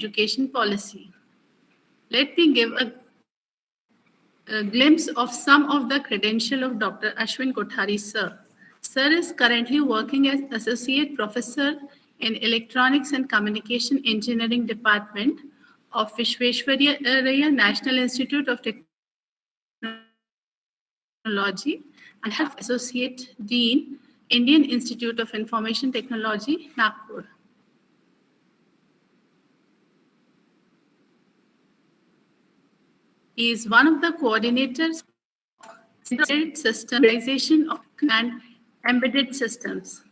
education policy. Let me give a glimpse of some of the credentials of Dr. Ashwin Kothari, sir. Sir is currently working as Associate Professor in Electronics and Communication Engineering Department of Vishveshwaraya National Institute of Technology and has Associate Dean, Indian Institute of Information Technology, Nagpur. He is one of the coordinators of Systemization of and Embedded Systems.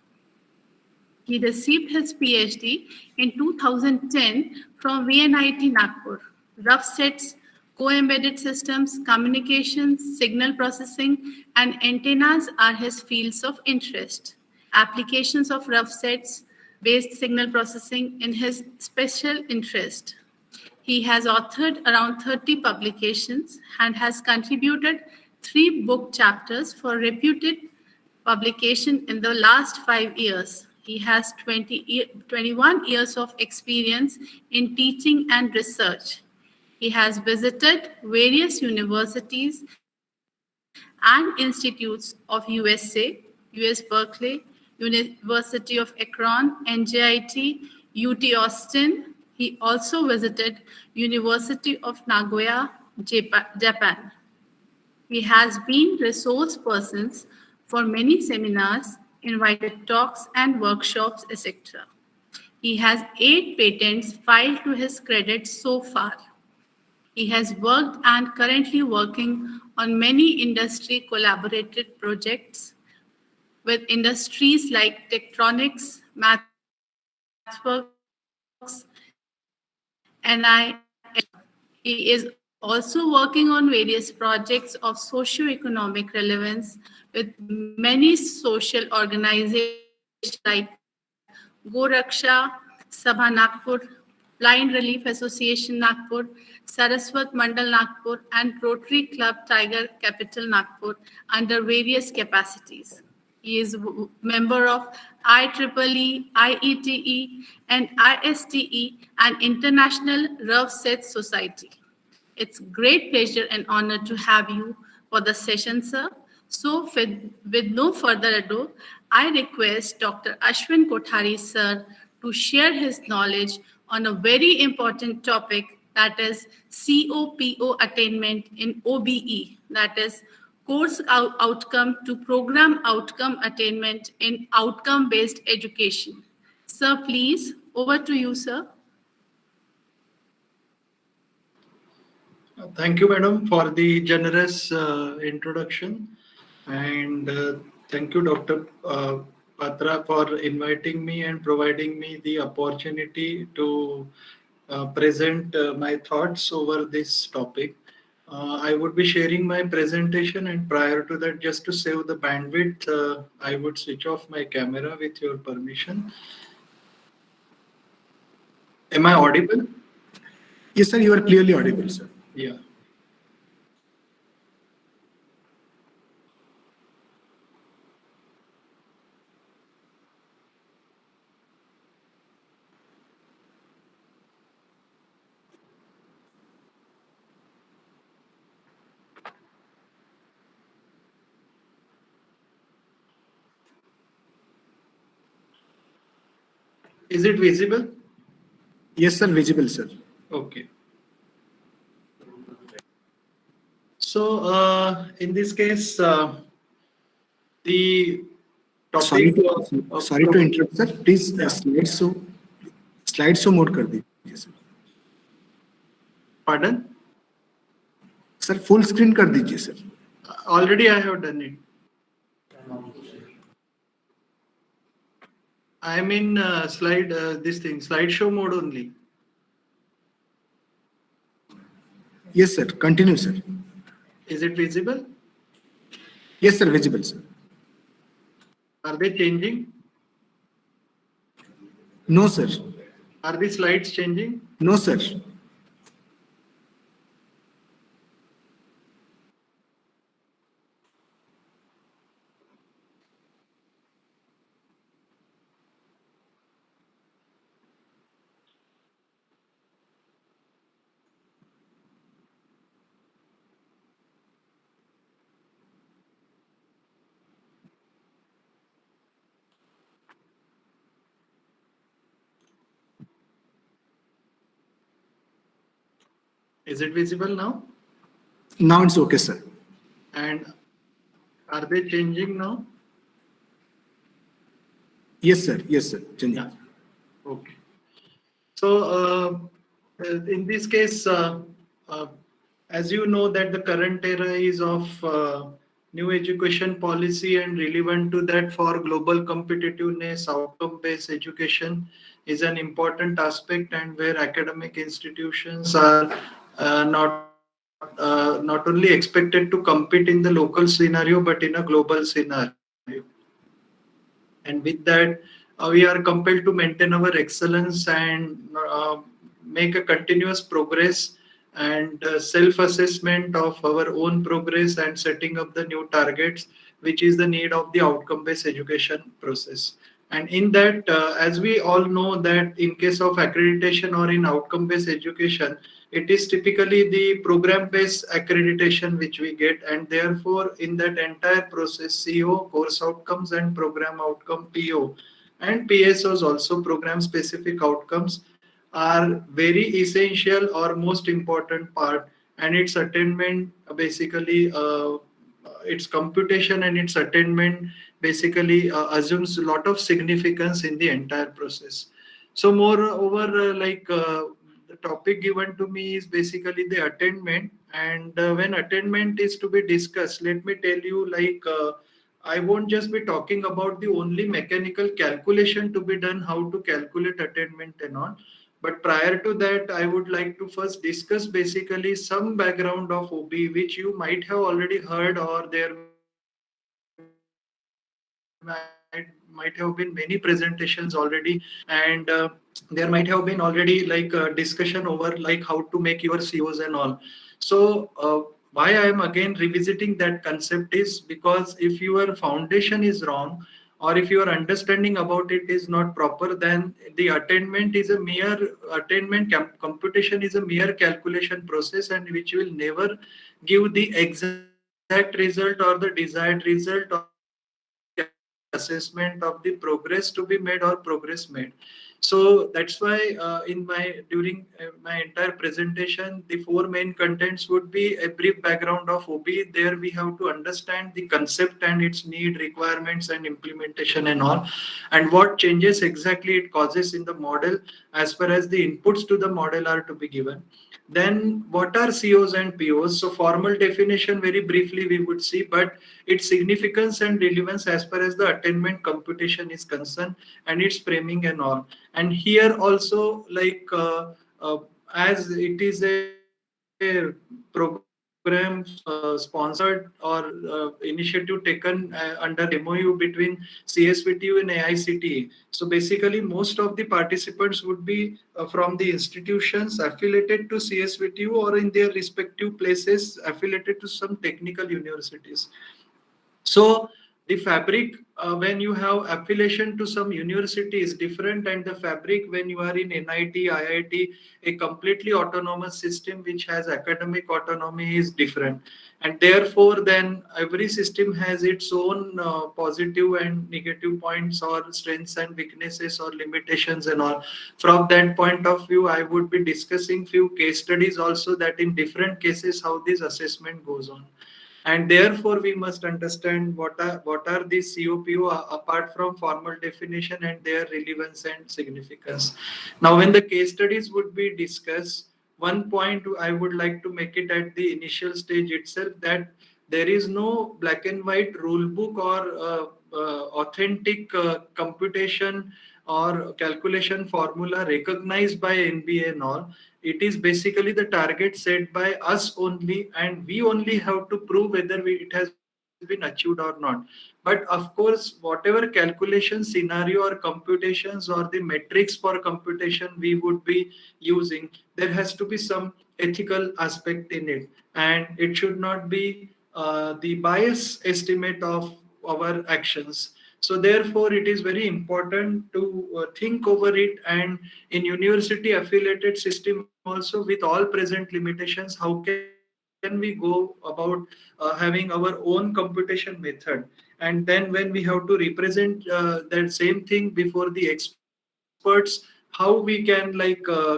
He received his PhD in 2010 from VNIT Nagpur. Rough sets, co-embedded systems, communications, signal processing, and antennas are his fields of interest. Applications of rough sets based signal processing in his special interest. He has authored around 30 publications and has contributed 3 book chapters for reputed publication in the last 5 years. He has 21 years of experience in teaching and research. He has visited various universities and institutes of USA, US Berkeley, University of Akron, NJIT, UT Austin. He also visited University of Nagoya, Japan. He has been resource persons for many seminars, invited talks and workshops, etc. He has 8 patents filed to his credit so far. He has worked and currently working on many industry collaborated projects with industries like Tektronix, MathWorks, NI. He is also working on various projects of socio-economic relevance with many social organizations like Goraksha, Sabha Nagpur, Blind Relief Association Nagpur, Saraswat Mandal Nagpur, and Rotary Club Tiger Capital Nagpur under various capacities. He is a member of IEEE, IETE, and ISTE, and International Rough Set Society. It's great pleasure and honor to have you for the session, sir. So with no further ado, I request Dr. Ashwin Kothari, sir, to share his knowledge on a very important topic, that is COPO attainment in OBE, that is course outcome to program outcome attainment in outcome-based education. Sir, please, over to you, sir. Thank you, madam, for the generous introduction. And thank you, Dr. Patra, for inviting me and providing me the opportunity to present my thoughts over this topic. I would be sharing my presentation, and prior to that, just to save the bandwidth, I would switch off my camera with your permission. Am I audible? Yes, sir, you are clearly audible, sir. Yeah. Is it visible? Yes, sir, visible, sir. Okay. So in this case, the topic sorry to interrupt, sir. Please slideshow mode कर दीजिए, sir. Pardon? Sir, full screen कर दीजिए, sir. Already I have done it. I am in slideshow mode only. Yes, sir. Continue, sir. Is it visible? Yes, sir. Visible, sir. Are they changing? No, sir. Are the slides changing? No, sir. Is it visible now? Now it's okay, sir. And are they changing now? Yes, sir. Yes, sir. Change. Yeah. Okay. So in this case, uh, as you know that the current era is of new education policy and relevant to that for global competitiveness, outcome-based education is an important aspect, and where academic institutions are not only expected to compete in the local scenario but in a global scenario. And with that, we are compelled to maintain our excellence and make a continuous progress and self-assessment of our own progress and setting up the new targets, which is the need of the outcome-based education process. And in that, as we all know that in case of accreditation or in outcome-based education, it is typically the program-based accreditation which we get, and therefore in that entire process, CO, course outcomes, and program outcome, PO, and PSOs also, program-specific outcomes, are very essential or most important part, and its attainment basically its computation and its attainment basically assumes a lot of significance in the entire process. So moreover, the topic given to me is basically the attainment, and when attainment is to be discussed, let me tell you, I won't just be talking about the only mechanical calculation to be done, how to calculate attainment and all. But prior to that, I would like to first discuss basically some background of OB, which you might have already heard, or there might have been many presentations already, and there might have been already discussion over like how to make your COs and all. So why I am again revisiting that concept is because if your foundation is wrong, or if your understanding about it is not proper, then the attainment is a mere computation is a mere calculation process, and which will never give the exact result or the desired result or the assessment of the progress to be made or progress made. So that's why during my entire presentation, the four main contents would be a brief background of OB. There we have to understand the concept and its need, requirements, and implementation and all, and what changes exactly it causes in the model as far as the inputs to the model are to be given. Then what are COs and POs? So formal definition very briefly we would see, but its significance and relevance as far as the attainment computation is concerned, and its framing and all. And here also, as it is a program sponsored or initiative taken under MOU between CSVTU and AICTE. So basically, most of the participants would be from the institutions affiliated to CSVTU or in their respective places affiliated to some technical universities. So the fabric when you have affiliation to some university is different, and the fabric when you are in NIT, IIT, a completely autonomous system which has academic autonomy is different. And therefore, then every system has its own positive and negative points, or strengths and weaknesses, or limitations and all. From that point of view, I would be discussing few case studies also, that in different cases how this assessment goes on. And therefore we must understand what are these COPO apart from formal definition and their relevance and significance. Now when the case studies would be discussed, one point I would like to make it at the initial stage itself, that there is no black and white rule book or authentic computation or calculation formula recognized by NBA and all. It is basically the target set by us only, and we only have to prove whether it has been achieved or not. But of course, whatever calculation scenario or computations or the metrics for computation we would be using, there has to be some ethical aspect in it, and it should not be the bias estimate of our actions. So therefore it is very important to think over it, and in university affiliated system also, with all present limitations, how can we go about having our own computation method? And then when we have to represent that same thing before the experts, how we can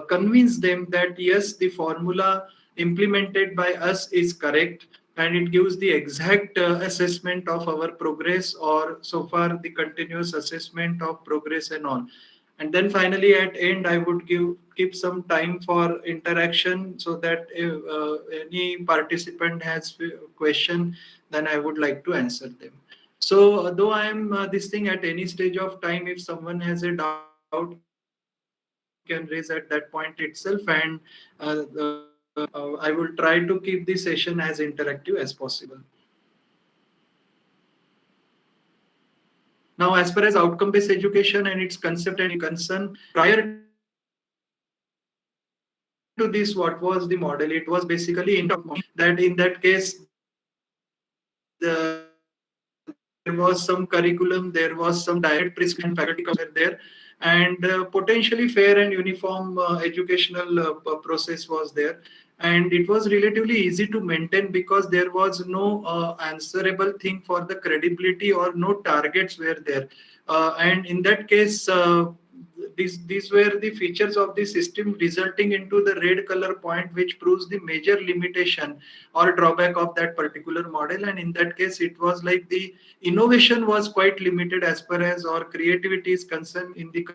convince them that yes, the formula implemented by us is correct, and it gives the exact assessment of our progress, or so far the continuous assessment of progress and all. And then finally at end I would keep some time for interaction, so that if any participant has a question, then I would like to answer them. So though I am this thing, at any stage of time, if someone has a doubt, can raise at that point itself, and I will try to keep the session as interactive as possible. Now, as far as outcome-based education and its concept and concern, prior to this, what was the model? It was basically that in that case, there was some curriculum, there was some direct prescription, faculty were there, and potentially fair and uniform educational process was there. And it was relatively easy to maintain because there was no answerable thing for the credibility, or no targets were there. And in that case, these were the features of the system, resulting into the red color point, which proves the major limitation or drawback of that particular model. And in that case, it was like the innovation was quite limited as far as our creativity is concerned in the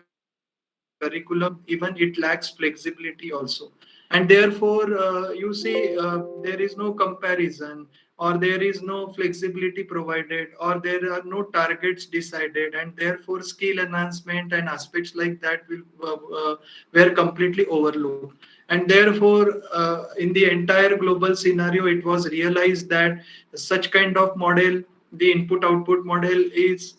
curriculum. Even it lacks flexibility also. And therefore, you see, there is no comparison, or there is no flexibility provided, or there are no targets decided, and therefore skill enhancement and aspects like that were completely overlooked. And therefore, in the entire global scenario, it was realized that such kind of model, the input output model, is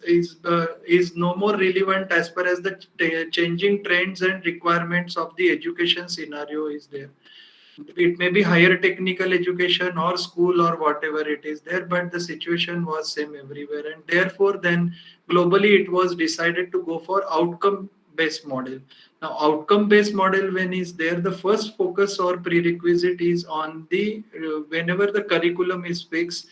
no more relevant as far as the changing trends and requirements of the education scenario is there. It may be higher technical education or school or whatever it is there, but the situation was same everywhere. And therefore then globally it was decided to go for outcome based model. Now outcome based model, when is there, the first focus or prerequisite is on the whenever the curriculum is fixed,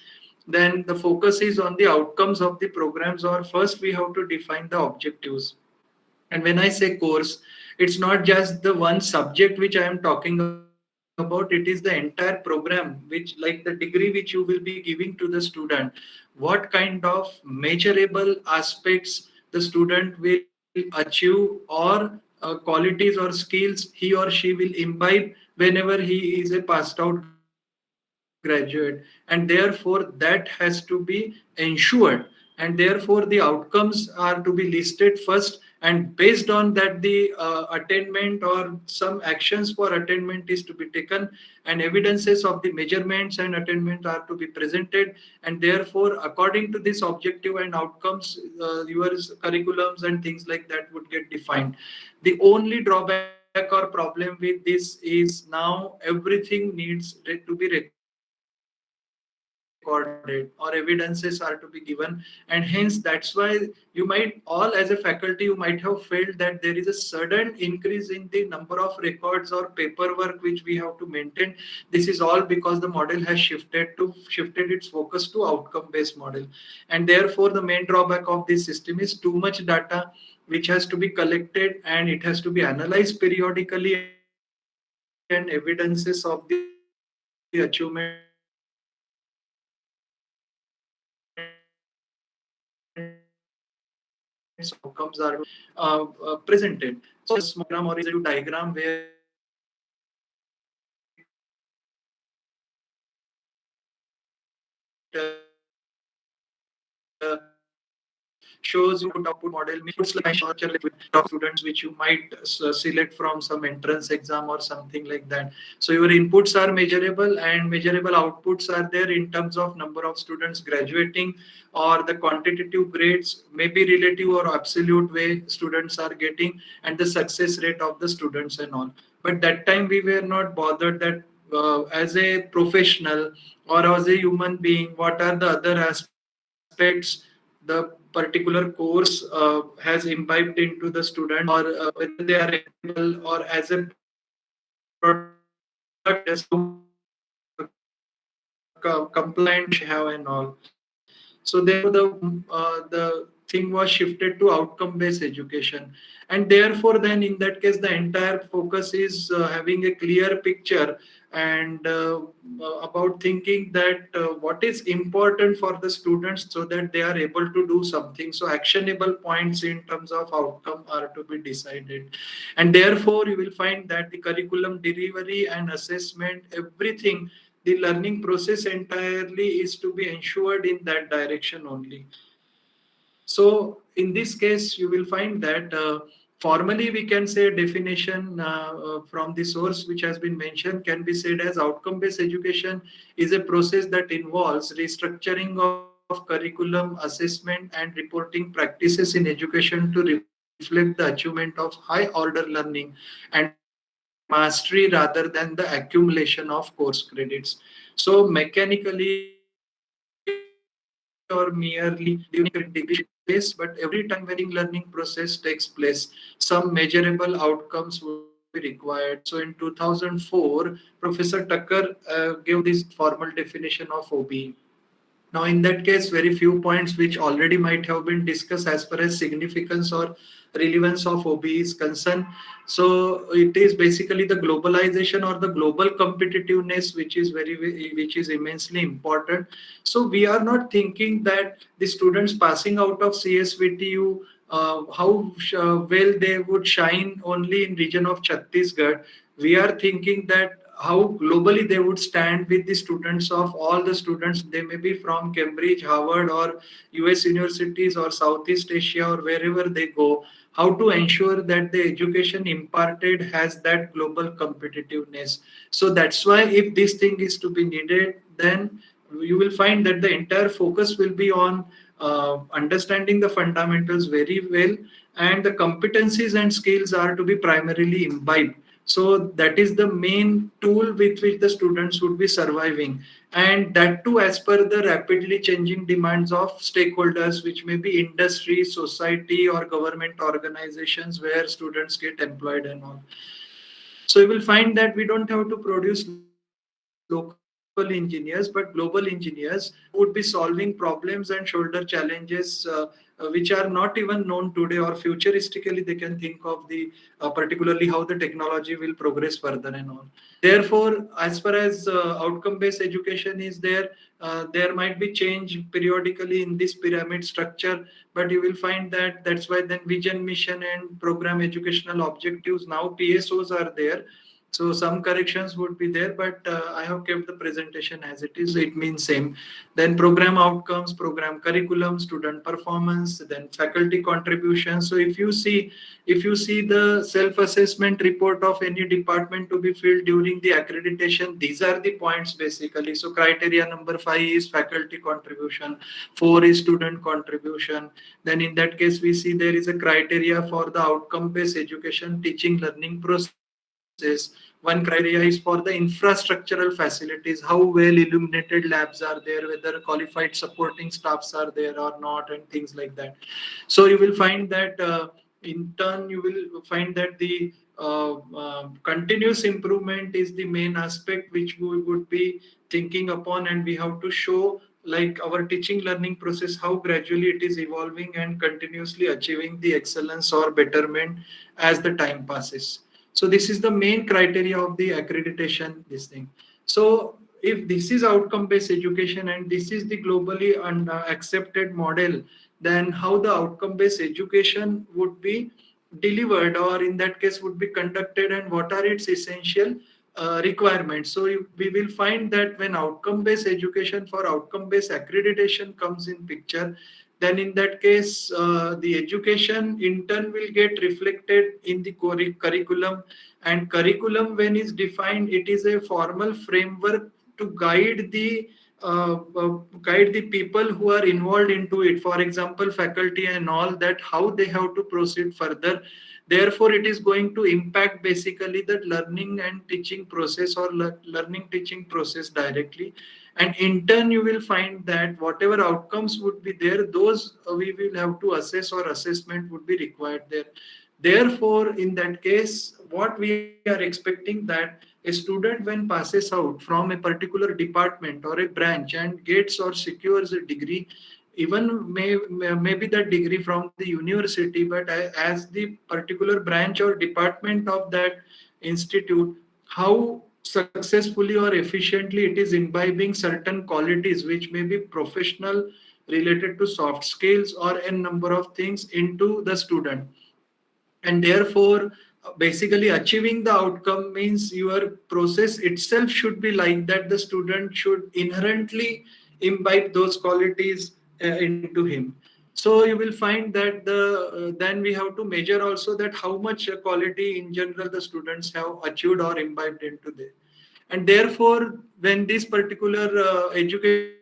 then the focus is on the outcomes of the programs, or first we have to define the objectives. And when I say course, it's not just the one subject which I am talking about, it is the entire program, which, like the degree which you will be giving to the student, what kind of measurable aspects the student will achieve, or qualities or skills he or she will imbibe whenever he is a passed out graduate. And therefore that has to be ensured, and therefore the outcomes are to be listed first, and based on that the attainment, or some actions for attainment is to be taken, and evidences of the measurements and attainment are to be presented. And therefore according to this objective and outcomes, your curriculums and things like that would get defined. The only drawback or problem with this is now everything needs to be recorded, or evidences are to be given. And hence that's why you might all, as a faculty, you might have felt that there is a sudden increase in the number of records or paperwork which we have to maintain. This is all because the model has shifted its focus to outcome based model. And therefore the main drawback of this system is too much data which has to be collected, and it has to be analyzed periodically, and evidences of the achievements of the students are to be given. And hence that's why you might all, as a faculty, you might have felt that there is a sudden increase in the number of records or paperwork which we have to maintain. This is all because the model has shifted its focus to outcome based model. And therefore the main drawback of this system is too much data which has to be collected, and evidences of the achievement shows you input output model means inputs like students which you might select from some entrance exam or something like that. So your inputs are measurable, and measurable outputs are there in terms of number of students graduating, or the quantitative grades, maybe relative or absolute way students are getting, and the success rate of the students and all. But that time we were not bothered that as a professional or as a human being, what are the other aspects the particular course has imbibed into the students, or whether they are eligible, or as a product just compliant should have and all. So therefore the thing was shifted to outcome based education, and therefore then in that case the entire focus is having a clear picture and about thinking that what is important for the students so that they are able to do something. So actionable points in terms of outcome are to be decided, and therefore you will find that the curriculum delivery and assessment, everything, the learning process entirely is to be ensured in that direction only. So in this case, you will find that formally we can say definition from the source which has been mentioned can be said as outcome-based education is a process that involves restructuring of curriculum, assessment, and reporting practices in education to reflect the achievement of high order learning and mastery rather than the accumulation of course credits. So mechanically or merely during academic degree place, but every time when learning process takes place, some measurable outcomes would be required. So in 2004, Professor Tucker gave this formal definition of OBE. Now, in that case, very few points which already might have been discussed as far as significance or relevance of OBE is concerned. So it is basically the globalization or the global competitiveness which is immensely important. So we are not thinking that the students passing out of CSVTU well they would shine only in region of Chhattisgarh. We are thinking that how globally they would stand with the students of all the students. They may be from Cambridge, Harvard, or US universities or Southeast Asia or wherever they go. How to ensure that the education imparted has that global competitiveness. So that's why if this thing is to be needed, then you will find that the entire focus will be on understanding the fundamentals very well, and the competencies and skills are to be primarily imbibed. So that is the main tool with which the students would be surviving, and that too as per the rapidly changing demands of stakeholders, which may be industry, society, or government organizations where students get employed and all. So you will find that we don't have to produce local engineers, but global engineers who would be solving problems and shoulder challenges which are not even known today, or futuristically they can think of the particularly how the technology will progress further and all. Therefore, as far as outcome-based education is there, there might be change periodically in this pyramid structure, but you will find that that's why then vision, mission, and program educational objectives, now PSOs are there. So some corrections would be there, but I have kept the presentation as it is. It means same. Then program outcomes, program curriculum, student performance, then faculty contribution. So if you see the self-assessment report of any department to be filled during the accreditation, these are the points basically. So criteria number 5 is faculty contribution, 4 is student contribution. Then in that case, we see there is a criteria for the outcome-based education teaching learning process. One criteria is for the infrastructural facilities, how well illuminated labs are there, whether qualified supporting staffs are there or not, and things like that. So you will find that in turn, you will find that the continuous improvement is the main aspect which we would be thinking upon, and we have to show like our teaching learning process, how gradually it is evolving and continuously achieving the excellence or betterment as the time passes. So this is the main criteria of the accreditation, this thing. So if this is outcome based education and this is the globally accepted model, then how the outcome based education would be delivered, or in that case would be conducted, and what are its essential requirements. So we will find that when outcome based education for outcome based accreditation comes in picture, then in that case the education in turn will get reflected in the curriculum. And curriculum, when is defined, it is a formal framework to guide the people who are involved into it, for example faculty and all, that how they have to proceed further. Therefore it is going to impact basically the learning and teaching process, or learning teaching process directly. And in turn you will find that whatever outcomes would be there, those we will have to assess, or assessment would be required there. Therefore in that case, what we are expecting, that a student when passes out from a particular department or a branch and gets or secures a degree, even maybe that degree from the university, but as the particular branch or department of that institute, how successfully or efficiently it is imbibing certain qualities which may be professional, related to soft skills or a number of things into the student. And therefore, basically achieving the outcome means your process itself should be like that. The student should inherently imbibe those qualities into him. So you will find that then we have to measure also that how much quality in general the students have achieved or imbibed into them. And therefore, when this particular education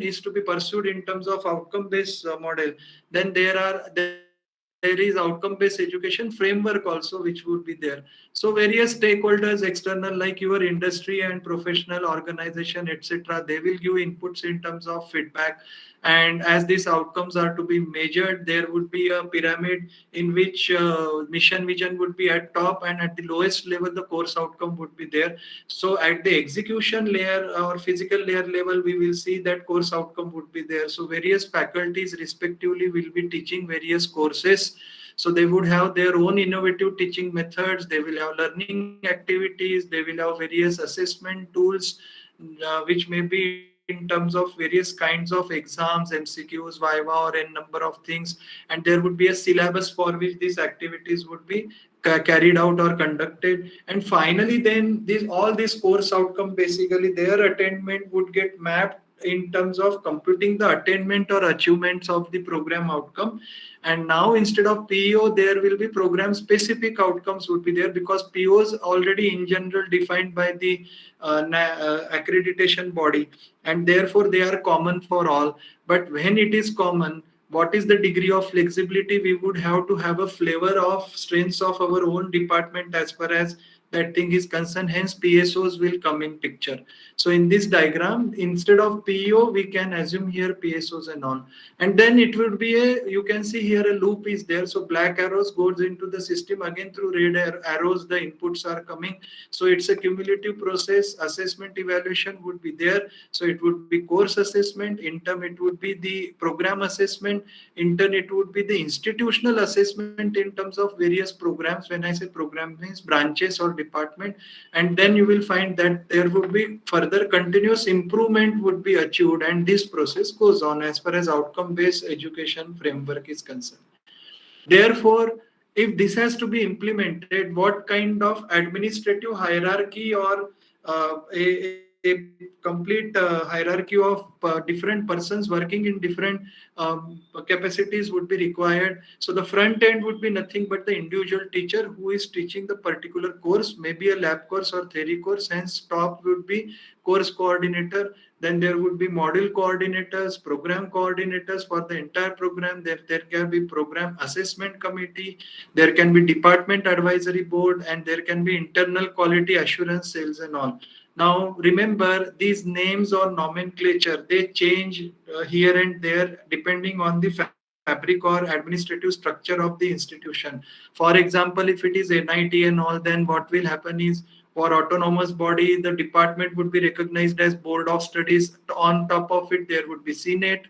is to be pursued in terms of outcome-based model, then there is outcome-based education framework also which would be there. So various stakeholders, external like your industry and professional organization, etc., they will give inputs in terms of feedback. And as these outcomes are to be measured, there would be a pyramid in which mission vision would be at top, and at the lowest level the course outcome would be there. So at the execution layer or physical layer level, we will see that course outcome would be there. So various faculties respectively will be teaching various courses. So they would have their own innovative teaching methods. They will have learning activities. They will have various assessment tools, which may be in terms of various kinds of exams, MCQs, Viva, or a number of things. And there would be a syllabus for which these activities would be carried out or conducted. And finally, then all these course outcome, basically their attainment would get mapped in terms of computing the attainment or achievements of the program outcome. And now instead of PO, there will be program specific outcomes would be there, because POs already in general defined by the accreditation body, and therefore they are common for all. But when it is common, what is the degree of flexibility? We would have to have a flavor of strengths of our own department as far as that thing is concerned. Hence PSOs will come in picture. So in this diagram, instead of PO, we can assume here PSOs and all. And then it would be you can see here a loop is there. So black arrows goes into the system, again through red arrows the inputs are coming. So it's a cumulative process. Assessment evaluation would be there. So it would be course assessment. In turn, it would be the program assessment. In turn, it would be the institutional assessment in terms of various programs. When I say program, means branches or department. And then you will find that there would be further continuous improvement would be achieved, and this process goes on as far as outcome based education framework is concerned. Therefore, if this has to be implemented, what kind of administrative hierarchy or a complete hierarchy of different persons working in different capacities would be required. So the front end would be nothing but the individual teacher who is teaching the particular course, maybe a lab course or theory course. Hence top would be course coordinator. Then there would be module coordinators, program coordinators for the entire program. There can be program assessment committee, there can be department advisory board, and there can be internal quality assurance cells and all. Now remember, these names or nomenclature, they change here and there depending on the fabric or administrative structure of the institution. For example, if it is NIT and all, then what will happen is, for autonomous body, the department would be recognized as board of studies. On top of it, there would be CNET.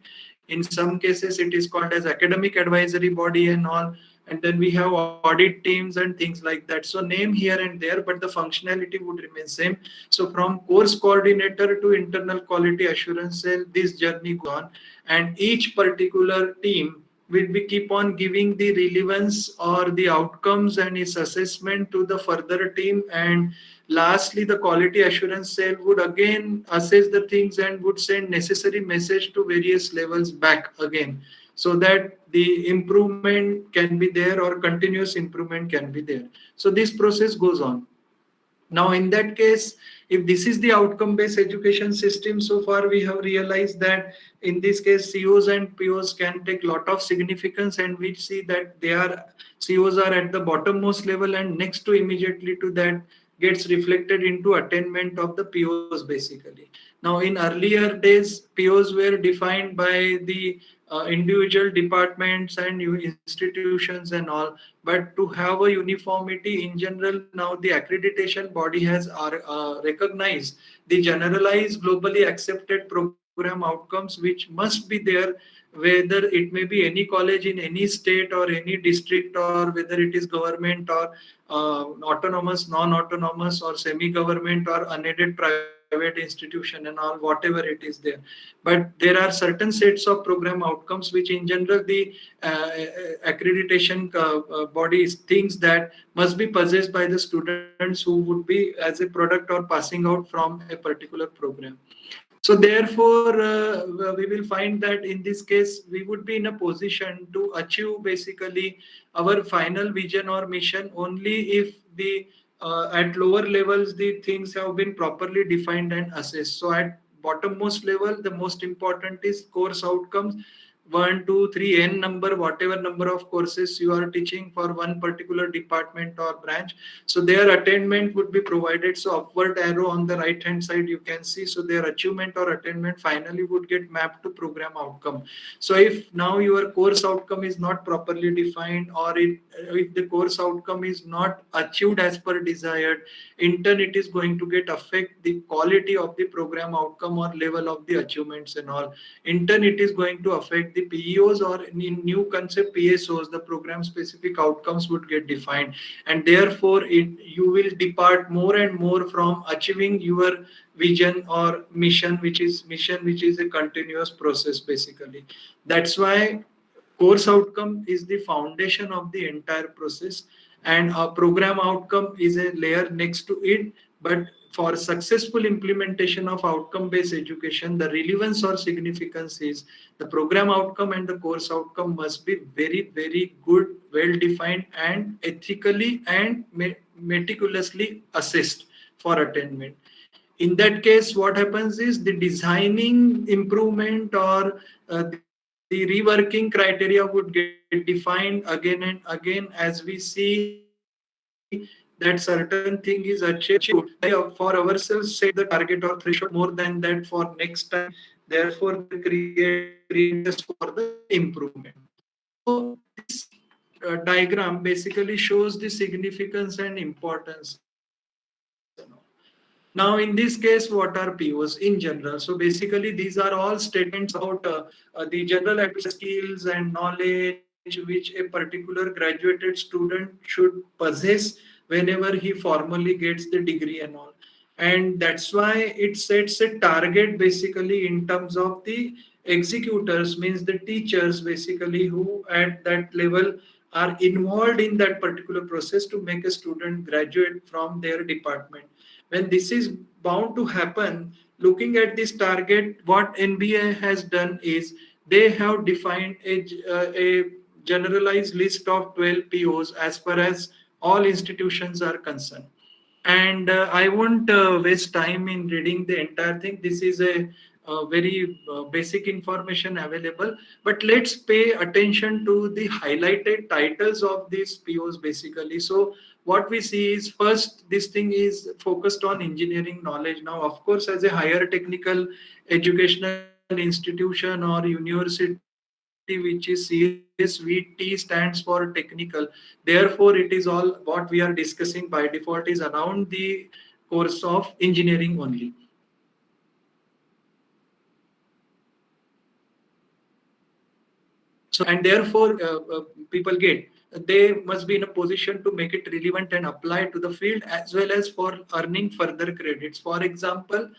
In some cases, it is called as academic advisory body and all. And then we have audit teams and things like that. So name here and there, but the functionality would remain same. So from course coordinator to internal quality assurance cell, this journey goes on. And each particular team will be keep on giving the relevance or the outcomes and its assessment to the further team. And lastly, the quality assurance cell would again assess the things and would send necessary message to various levels back again, so that the improvement can be there or continuous improvement can be there. So this process goes on. Now, in that case, if this is the outcome-based education system, so far we have realized that in this case, COs and POs can take lot of significance, and we see that COs are at the bottommost level, and next to immediately to that gets reflected into attainment of the POs basically. Now, in earlier days, POs were defined by the individual departments and institutions and all. But to have a uniformity in general, now the accreditation body has recognized the generalized globally accepted program program outcomes which must be there, whether it may be any college in any state or any district, or whether it is government or autonomous, non-autonomous, or semi-government or unaided private institution and all, whatever it is there. But there are certain sets of program outcomes which in general the accreditation bodies thinks that must be possessed by the students who would be as a product or passing out from a particular program. So therefore, we will find that in this case, we would be in a position to achieve basically our final vision or mission only if the at lower levels the things have been properly defined and assessed. So at bottommost level, the most important is course outcomes. 1, 2, 3, n number, whatever number of courses you are teaching for one particular department or branch. So their attainment would be provided. So upward arrow on the right hand side you can see. So their achievement or attainment finally would get mapped to program outcome. So if now your course outcome is not properly defined, or if the course outcome is not achieved as per desired, in turn it is going to get affect the quality of the program outcome or level of the achievements and all. In turn it is going to affect the PEOs, or in new concept PSOs, the program specific outcomes would get defined, and therefore you will depart more and more from achieving your vision or mission, which is a continuous process basically. That's why course outcome is the foundation of the entire process, and a program outcome is a layer next to it. But for successful implementation of outcome based education, the relevance or significance is the program outcome and the course outcome must be very, very good, well defined, and ethically and meticulously assessed for attainment. In that case, what happens is the designing improvement or the reworking criteria would get defined again and again as we see that certain thing is achieved. For ourselves set the target or threshold more than that for next time. Therefore, there creates for the improvement. So this diagram basically shows the significance and importance and all. Now, in this case, what are POs in general? So basically, these are all statements about the general aptitude skills and knowledge which a particular graduated student should possess whenever he formally gets the degree and all. And that's why it sets a target basically in terms of the executors, means the teachers basically who at that level are involved in that particular process to make a student graduate from their department. When this is bound to happen, looking at this target, what NBA has done is they have defined a generalized list of 12 POs as far as all institutions are concerned. And I won't waste time in reading the entire thing. This is a very basic information available, but let's pay attention to the highlighted titles of these POs basically. So what we see is, first, this thing is focused on engineering knowledge. Now, of course, as a higher technical educational institution or university which is CSVT stands for technical, therefore it is all what we are discussing by default is around the course of engineering only. So, and therefore, people get, they must be in a position to make it relevant and apply to the field, as well as for earning further credits. For example,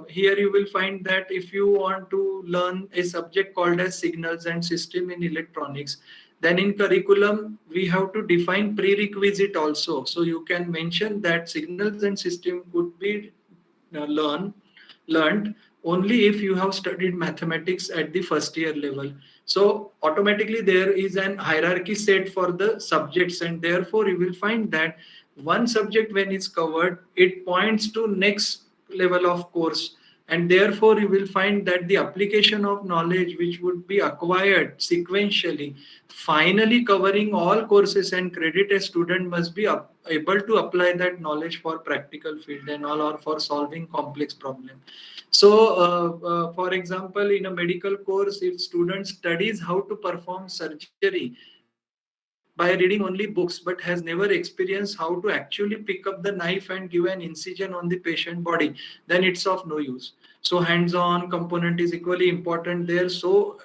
here you will find that if you want to learn a subject called as signals and system in electronics, then in curriculum we have to define prerequisite also. So you can mention that signals and system could be learned only if you have studied mathematics at the first year level. So automatically there is an hierarchy set for the subjects, and therefore you will find that one subject when it's covered, it points to next level of course, and therefore you will find that the application of knowledge which would be acquired sequentially, finally covering all courses and credit, a student must be able to apply that knowledge for practical field and all, or for solving complex problem. So for example, in a medical course, if student studies how to perform surgery, then by reading only books but has never experienced how to actually pick up the knife and give an incision on the patient body, then it's of no use. So hands-on component is equally important there. So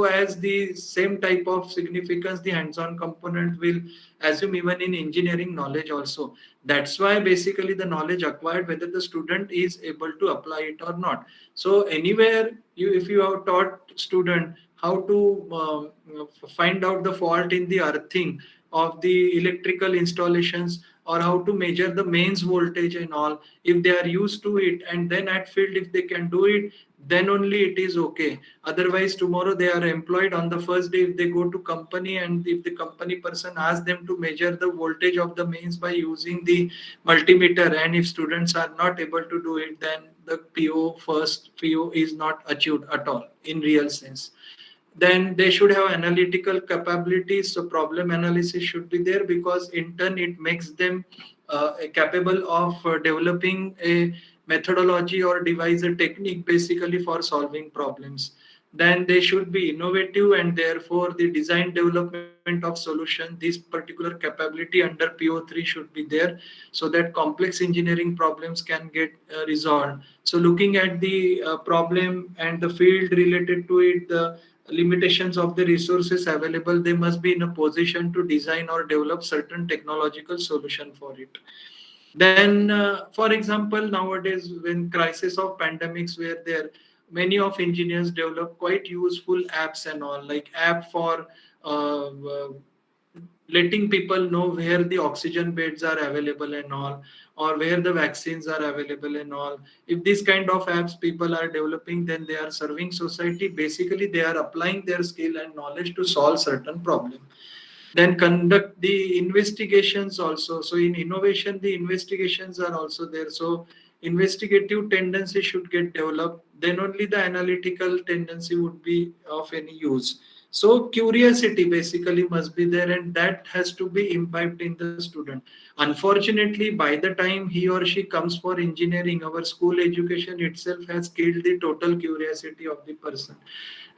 as the same type of significance, the hands-on component will assume even in engineering knowledge also. That's why basically the knowledge acquired, whether the student is able to apply it or not. So anywhere if you have taught student how to find out the fault in the earthing of the electrical installations, or how to measure the mains voltage and all, if they are used to it, and then at field if they can do it, then only it is okay. Otherwise tomorrow they are employed on the first day, if they go to company and if the company person asks them to measure the voltage of the mains by using the multimeter, and if students are not able to do it, then the first PO is not achieved at all in real sense. Then they should have analytical capabilities, so problem analysis should be there, because in turn it makes them capable of developing a methodology or devise a technique basically for solving problems. Then they should be innovative, and therefore the design development of solution, this particular capability under PO3 should be there, so that complex engineering problems can get resolved. So looking at the problem and the field related to it, the limitations of the resources available, they must be in a position to design or develop certain technological solution for it. Then for example, nowadays when crisis of pandemics were there, many of engineers develop quite useful apps and all, like app for letting people know where the oxygen beds are available and all, or where the vaccines are available and all. If these kind of apps people are developing, then they are serving society. Basically they are applying their skill and knowledge to solve certain problem. Then conduct the investigations also. So in innovation the investigations are also there, so investigative tendency should get developed, then only the analytical tendency would be of any use. So curiosity basically must be there, and that has to be imbibed in the student. Unfortunately, by the time he or she comes for engineering, our school education itself has killed the total curiosity of the person,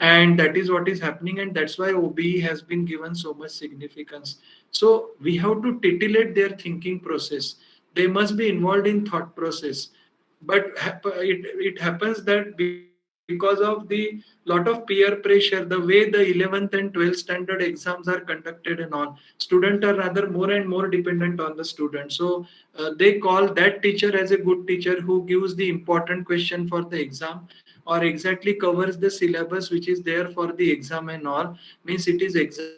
and that is what is happening, and that's why OBE has been given so much significance. So we have to titillate their thinking process. They must be involved in thought process. But it happens that because of the lot of peer pressure, the way the 11th and 12th standard exams are conducted and all, students are rather more and more dependent on the student. So they call that teacher as a good teacher who gives the important question for the exam, or exactly covers the syllabus which is there for the exam and all. Means it is exam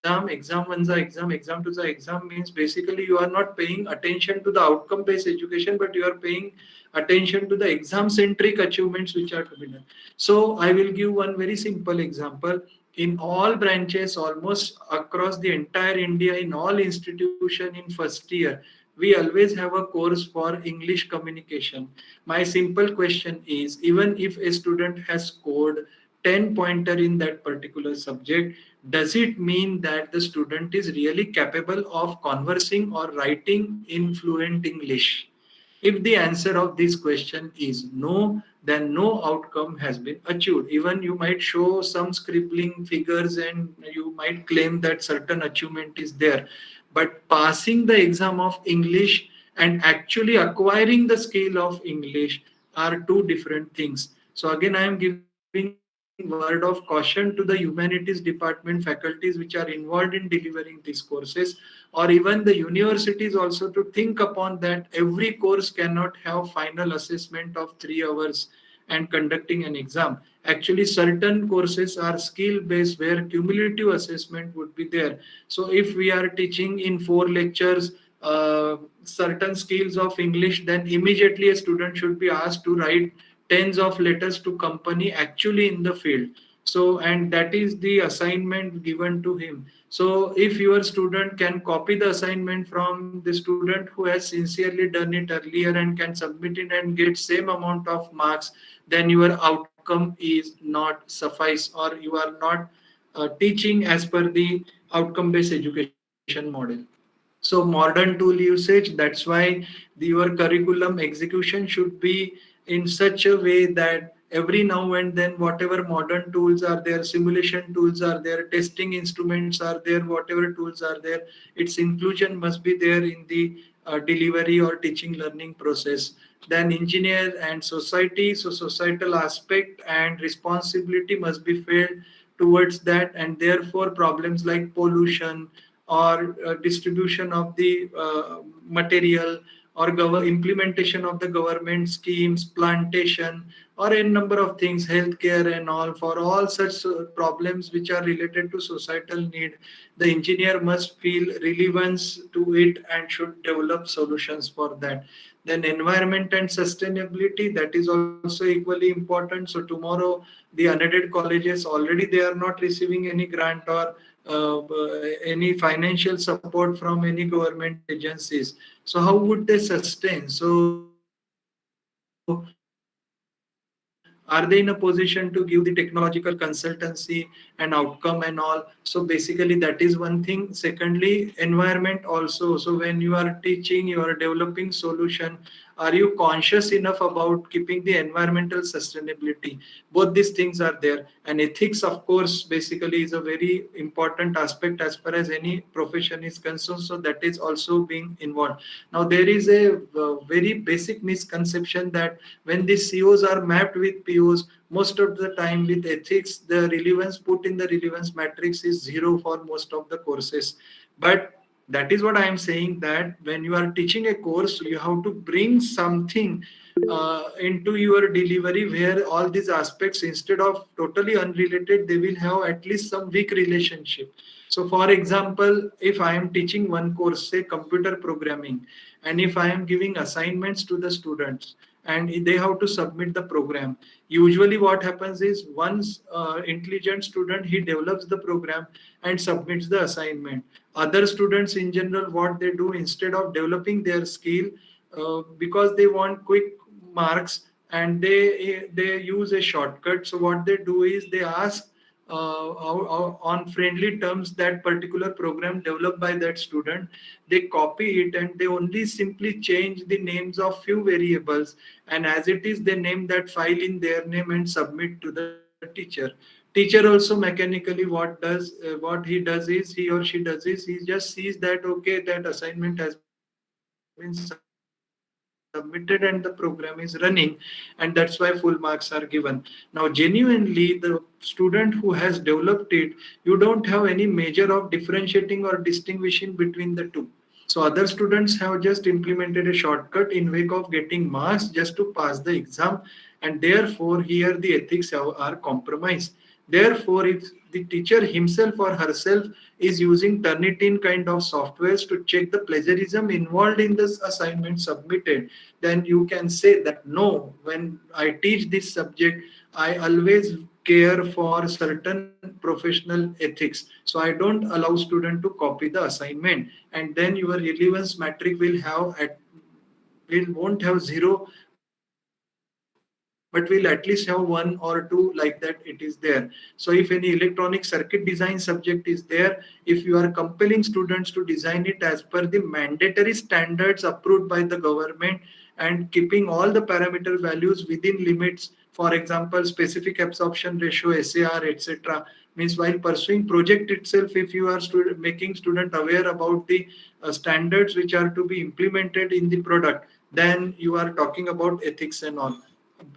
1 exam 2 exam, means basically you are not paying attention to the outcome based education, but you are paying attention to the exam centric achievements which are to be done. So I will give one very simple example. In all branches almost across the entire India, in all institution, in first year we always have a course for English communication. My simple question is, even if a student has scored 10 pointer in that particular subject, does it mean that the student is really capable of conversing or writing in fluent English? If the answer of this question is no, then no outcome has been achieved. Even you might show some scribbling figures and you might claim that certain achievement is there. But passing the exam of English and actually acquiring the skill of English are two different things. So again, I am giving word of caution to the humanities department faculties which are involved in delivering these courses, or even the universities also, to think upon that every course cannot have final assessment of 3 hours and conducting an exam. Actually, certain courses are skill based where cumulative assessment would be there. So if we are teaching in 4 lectures certain skills of English, then immediately a student should be asked to write tens of letters to company actually in the field. So, and that is the assignment given to him. So if your student can copy the assignment from the student who has sincerely done it earlier and can submit it and get same amount of marks, then your outcome is not suffice, or you are not teaching as per the outcome based education model. So modern tool usage, that's why your curriculum execution should be in such a way that every now and then, whatever modern tools are there, simulation tools are there, testing instruments are there, whatever tools are there, its inclusion must be there in the delivery or teaching learning process. Then engineer and society, so societal aspect and responsibility must be felt towards that, and therefore problems like pollution or distribution of the material or implementation of the government schemes, plantation, or a number of things, healthcare and all, for all such problems which are related to societal need, the engineer must feel relevance to it and should develop solutions for that. Then environment and sustainability, that is also equally important. So tomorrow the unaided colleges, already they are not receiving any grant or any financial support from any government agencies. So how would they sustain? So are they in a position to give the technological consultancy and outcome and all? So basically that is one thing. Secondly, environment also. So when you are teaching, you are developing solution, are you conscious enough about keeping the environmental sustainability? Both these things are there. And ethics, of course, basically is a very important aspect as far as any profession is concerned. So that is also being involved. Now there is a very basic misconception that when the COs are mapped with POs, most of the time with ethics, the relevance put in the relevance matrix is zero for most of the courses. But that is what I am saying, that when you are teaching a course, you have to bring something into your delivery where all these aspects, instead of totally unrelated, they will have at least some weak relationship. So for example, if I am teaching one course, say computer programming, and if I am giving assignments to the students and they have to submit the program, usually what happens is, once intelligent student, he develops the program and submits the assignment. Other students in general, what they do, instead of developing their skill, because they want quick marks, and they use a shortcut. So what they do is, they ask on friendly terms that particular program developed by that student, they copy it and they only simply change the names of few variables, and as it is, they name that file in their name and submit to the teacher also mechanically what he does is, he or she does is, he just sees that okay, that assignment has been submitted and the program is running, and that's why full marks are given. Now genuinely, the student who has developed it, you don't have any measure of differentiating or distinguishing between the two. So other students have just implemented a shortcut in way of getting marks just to pass the exam, and therefore here the ethics are compromised. Therefore, if the teacher himself or herself is using Turnitin kind of softwares to check the plagiarism involved in this assignment submitted, then you can say that no, when I teach this subject, I always care for certain professional ethics. So I don't allow student to copy the assignment, and then your relevance metric won't have zero, but will at least have one or two, like that it is there. So if any electronic circuit design subject is there, if you are compelling students to design it as per the mandatory standards approved by the government, and keeping all the parameter values within limits, for example, specific absorption ratio, SAR, etc., means while pursuing project itself, if you are making student aware about the standards which are to be implemented in the product, then you are talking about ethics and all.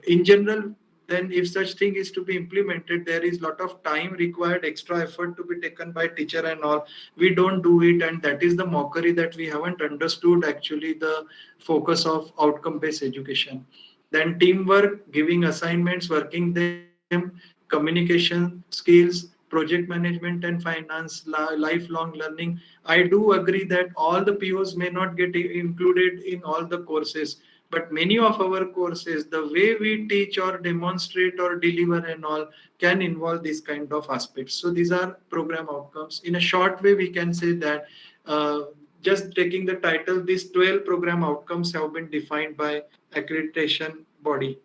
In general, then if such thing is to be implemented, there is lot of time required, extra effort to be taken by teacher and all. We don't do it, and that is the mockery, that we haven't understood actually the focus of outcome based education. Then teamwork, giving assignments, working them, communication skills, project management and finance, lifelong learning. I do agree that all the POs may not get included in all the courses, but many of our courses, the way we teach or demonstrate or deliver and all, can involve these kind of aspects. So these are program outcomes. In a short way, we can say that just taking the title, these 12 program outcomes have been defined by accreditation body.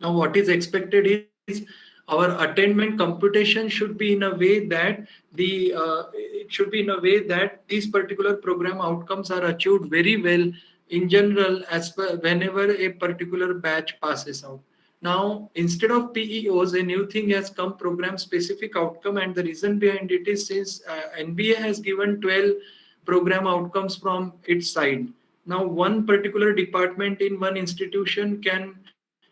Now, what is expected is, our attainment computation should be in a way that these particular program outcomes are achieved very well in general, as per whenever a particular batch passes out. Now, instead of PEOs, a new thing has come, program specific outcome, and the reason behind it is since NBA has given 12 program outcomes from its side. Now, one particular department in one institution can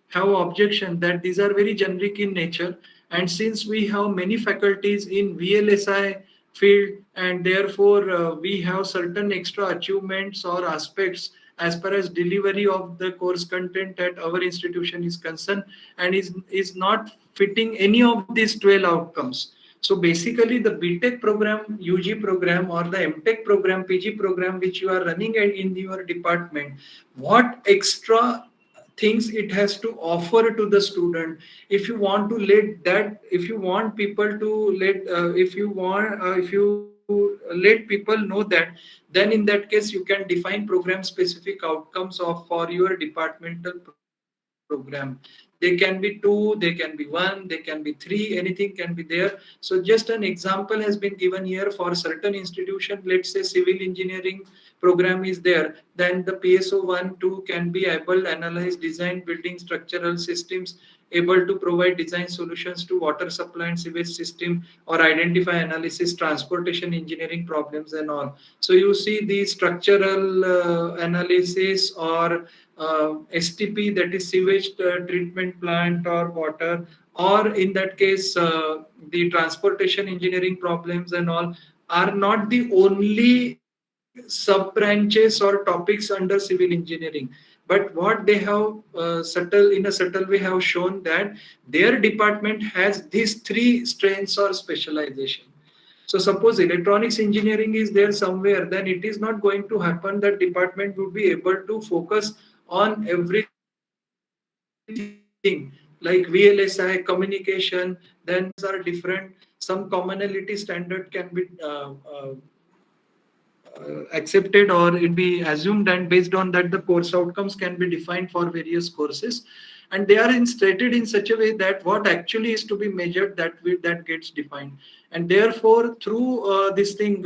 have objection that these are very generic in nature, and since we have many faculties in VLSI field, and therefore we have certain extra achievements or aspects as far as delivery of the course content at our institution is concerned, and is not fitting any of these 12 outcomes. So basically the BTech program, UG program, or the MTech program, PG program which you are running in your department, what extra things it has to offer to the student? If you want to let that, if you want people to let, if you let people know that, then in that case you can define program specific outcomes of for your departmental program. They can be 2, they can be 1, they can be 3, anything can be there. So just an example has been given here for certain institution. Let's say civil engineering program is there, then the PSO 1, 2 can be able analyze, design building structural systems, able to provide design solutions to water supply and sewage system, or identify, analysis transportation engineering problems and all. So you see the structural analysis, or STP, that is sewage treatment plant or water, or in that case the transportation engineering problems and all are not the only sub branches or topics under civil engineering. But what they have in a subtle way have shown that their department has these three strengths or specialization. So suppose electronics engineering is there somewhere, then it is not going to happen that department would be able to focus on everything like VLSI, communication. Then are different. Some commonality standard can be accepted, or it be assumed, and based on that the course outcomes can be defined for various courses, and they are stated in such a way that what actually is to be measured, that gets defined. And therefore through this thing,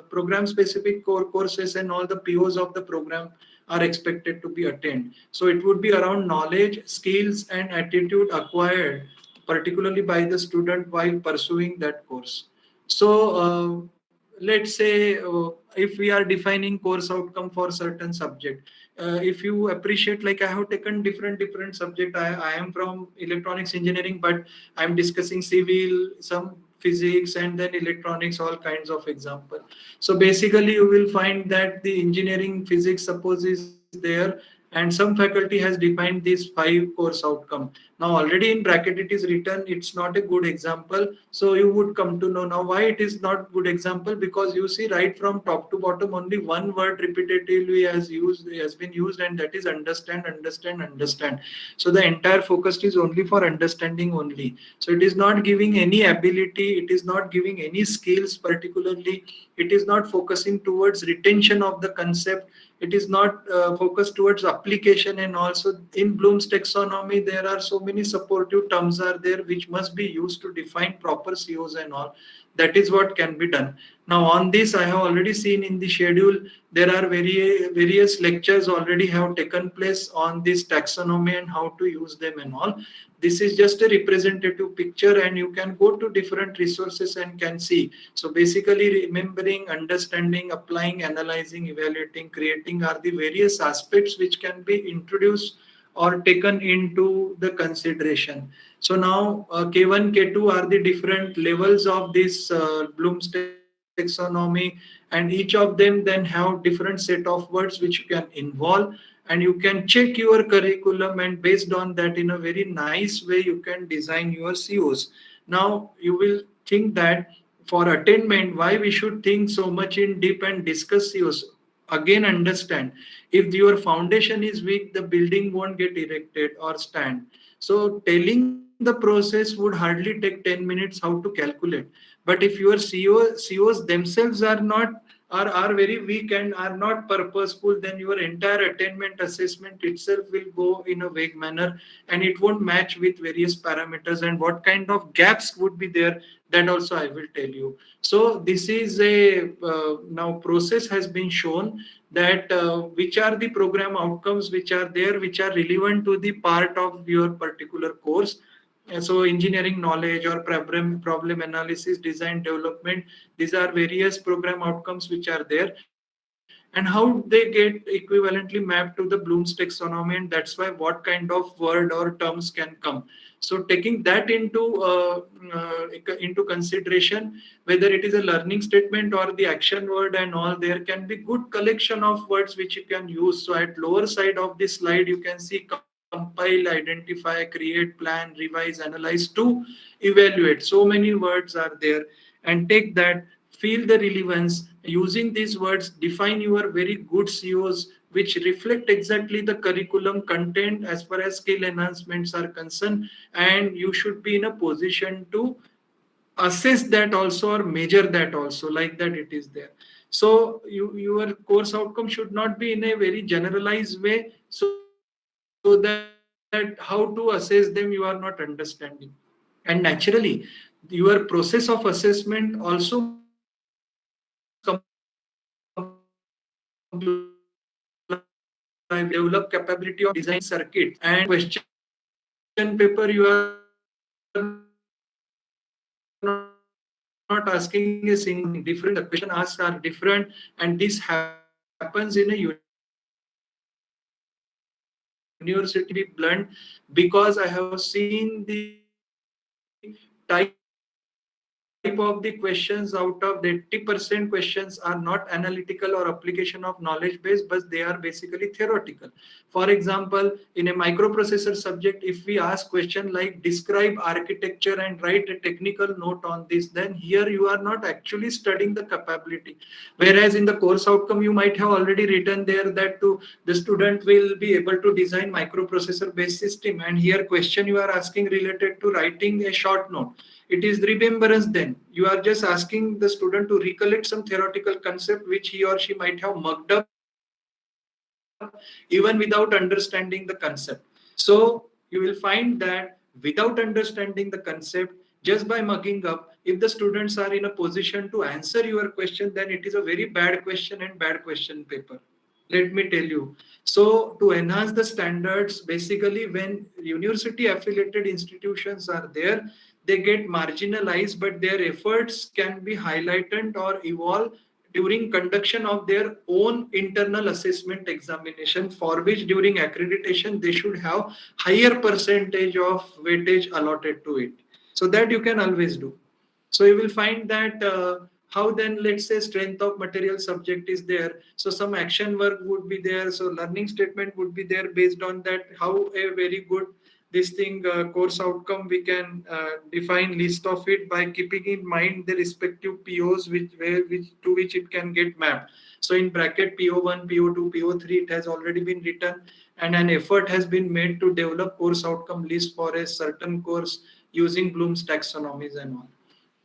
program specific core courses and all the POs of the program are expected to be attained. So it would be around knowledge, skills and attitude acquired particularly by the student while pursuing that course. So let's say if we are defining course outcome for certain subject, if you appreciate, like I have taken different subject. I am from electronics engineering, but I'm discussing civil, some physics, and then electronics, all kinds of example. So basically you will find that the engineering physics suppose is there, and some faculty has defined these 5 course outcome. Now already in bracket it is written, it's not a good example. So you would come to know now why it is not good example, because you see right from top to bottom only one word repetitively has been used, and that is understand, understand, understand. So the entire focus is only for understanding only. So it is not giving any ability, it is not giving any skills particularly, it is not focusing towards retention of the concept, it is not focused towards application. And also in Bloom's taxonomy there are so many supportive terms are there which must be used to define proper COs and all. That is what can be done. Now on this I have already seen in the schedule there are various lectures already have taken place on this taxonomy and how to use them and all. This is just a representative picture, and you can go to different resources and can see. So basically remembering, understanding, applying, analyzing, evaluating, creating are the various aspects which can be introduced or taken into the consideration. So now K1, K2 are the different levels of this Bloom's taxonomy, and each of them then have different set of words which you can involve, and you can check your curriculum, and based on that in a very nice way you can design your COs. Now you will think that for attainment why we should think so much in deep and discuss COs. Again understand, if your foundation is weak the building won't get erected or stand. So telling the process would hardly take 10 minutes how to calculate, but if your COs themselves are not are very weak and are not purposeful, then your entire attainment assessment itself will go in a vague manner, and it won't match with various parameters. And what kind of gaps would be there, that also I will tell you. So this is a now process has been shown that which are the program outcomes which are there, which are relevant to the part of your particular course. So engineering knowledge or problem analysis, design development, these are various program outcomes which are there, and how they get equivalently mapped to the Bloom's taxonomy, and that's why what kind of word or terms can come. So taking that into consideration, whether it is a learning statement or the action word and all, there can be good collection of words which you can use. So at lower side of this slide you can see compile, identify, create, plan, revise, analyze, to evaluate. So many words are there, and take that, feel the relevance. Using these words, define your very good COs which reflect exactly the curriculum content as far as skill enhancements are concerned, and you should be in a position to assess that also or measure that also, like that it is there. So your course outcome should not be in a very generalized way, so that how to assess them you are not understanding. And naturally, your process of assessment also must comply with the design circuits. And question paper you are not asking a single different question asks are different, and this happens in a university. Be blunt, because I have seen the type of the questions. Out of the 80% questions are not analytical or application of knowledge based, but they are basically theoretical. For example, in a microprocessor subject, if we ask question like describe architecture and write a technical note on this, then here you are not actually studying the capability. Whereas in the course outcome you might have already written there that the student will be able to design microprocessor based system, and here question you are asking related to writing a short note. It is remembrance. Then you are just asking the student to recollect some theoretical concept which he or she might have mugged up even without understanding the concept. So you will find that without understanding the concept, just by mugging up, if the students are in a position to answer your question, then it is a very bad question and bad question paper. Let me tell you. So to enhance the standards, basically when university affiliated institutions are there, they get marginalized, but their efforts can be highlighted or evolve during conduction of their own internal assessment examination, for which during accreditation they should have higher percentage of weightage allotted to it. So that you can always do. So you will find that how then, let's say, strength of material subject is there. So some action work would be there. So learning statement would be there. Based on that, how a very good this thing course outcome we can define list of it by keeping in mind the respective POs which to which it can get mapped. So in bracket PO1, PO2, PO3, it has already been written, and an effort has been made to develop course outcome list for a certain course using Bloom's taxonomies and all.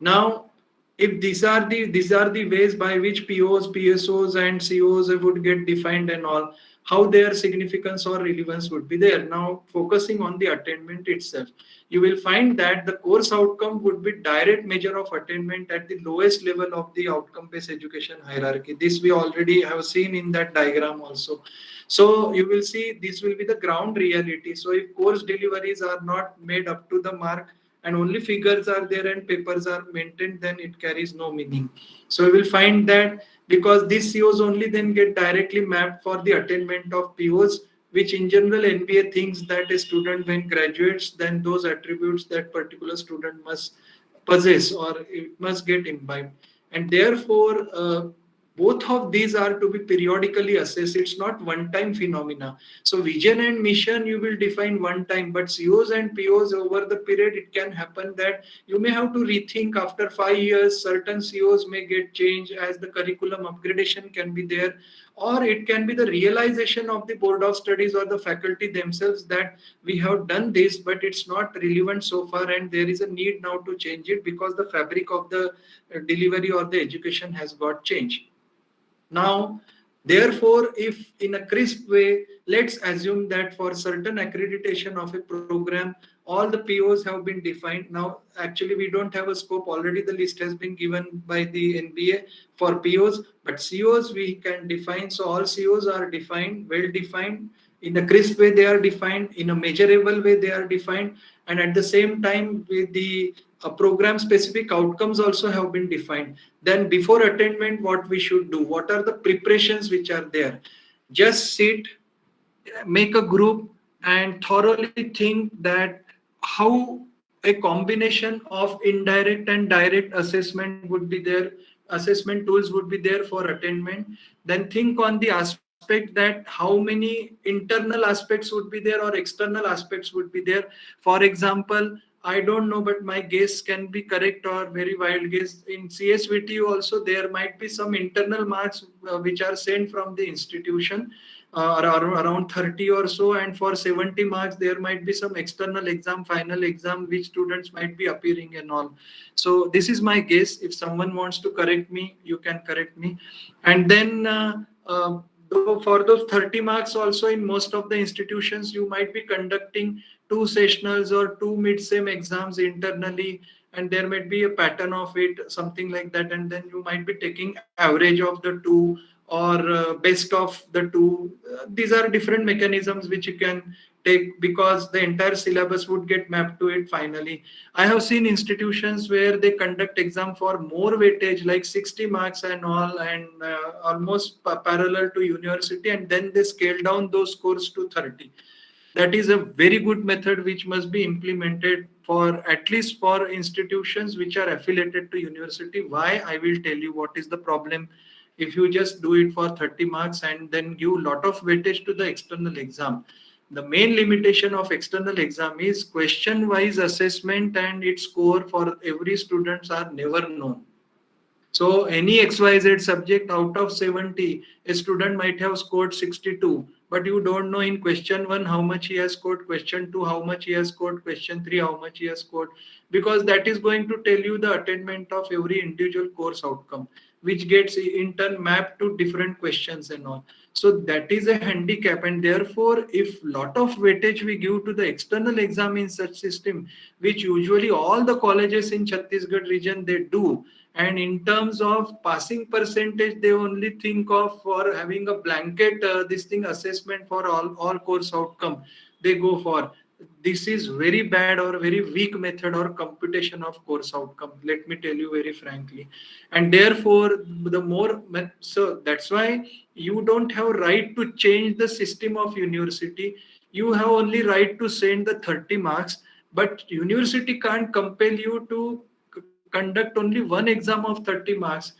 Now, if these are the ways by which POs, PSOs, and COs would get defined and all, how their significance or relevance would be there. Now, focusing on the attainment itself, you will find that the course outcome would be direct measure of attainment at the lowest level of the outcome-based education hierarchy. This we already have seen in that diagram also. So you will see this will be the ground reality. So if course deliveries are not made up to the mark, and only figures are there and papers are maintained, then it carries no meaning. So we will find that because these COs only then get directly mapped for the attainment of POs, which in general NBA thinks that a student when graduates, then those attributes that particular student must possess or it must get imbibed. And therefore, both of these are to be periodically assessed. It's not one-time phenomena. So vision and mission you will define one time, but COs and POs over the period, it can happen that you may have to rethink after 5 years. Certain COs may get changed as the curriculum upgradation can be there, or it can be the realization of the board of studies or the faculty themselves that we have done this, but it's not relevant so far, and there is a need now to change it because the fabric of the delivery or the education has got changed. Now, therefore, if in a crisp way, let's assume that for certain accreditation of a program, all the POs have been defined. Now, actually, we don't have a scope. Already the list has been given by the NBA for POs, but COs we can define. So all COs are defined, well defined. In a crisp way, they are defined. In a measurable way, they are defined. And at the same time, with the program specific outcomes also have been defined. Then before attainment, what we should do, what are the preparations which are there? Just sit, make a group, and thoroughly think that how a combination of indirect and direct assessment would be there, assessment tools would be there for attainment. Then think on the aspect that how many internal aspects would be there or external aspects would be there. For example, I don't know, but my guess can be correct or very wild guess. In CSVTU also, there might be some internal marks which are sent from the institution, around 30 or so, and for 70 marks there might be some external exam, final exam, which students might be appearing and all. So this is my guess. If someone wants to correct me, you can correct me. And then though for those 30 marks also, in most of the institutions you might be conducting two sessionals or two mid-sem exams internally, and there might be a pattern of it, something like that, and then you might be taking average of the two or best of the two. These are different mechanisms which you can take, because the entire syllabus would get mapped to it finally. I have seen institutions where they conduct exam for more weightage, like 60 marks and all, and almost parallel to university, and then they scale down those scores to 30. That is a very good method which must be implemented for at least for institutions which are affiliated to university. Why? I will tell you what is the problem. If you just do it for 30 marks and then give a lot of weightage to the external exam, the main limitation of external exam is question wise assessment, and its score for every students are never known. So any XYZ subject out of 70, a student might have scored 62, but you don't know in question 1 how much he has scored, question 2 how much he has scored, question 3 how much he has scored, because that is going to tell you the attainment of every individual course outcome, which gets in turn mapped to different questions and all. So that is a handicap, and therefore if lot of weightage we give to the external exam in such system, which usually all the colleges in Chhattisgarh region they do, and in terms of passing percentage they only think of for having a blanket this thing assessment for all course outcome they go for. This is very bad or very weak method or computation of course outcome, let me tell you very frankly. And therefore the more, so that's why you don't have right to change the system of university. You have only right to send the 30 marks, but university can't compel you to conduct only one exam of 30 marks.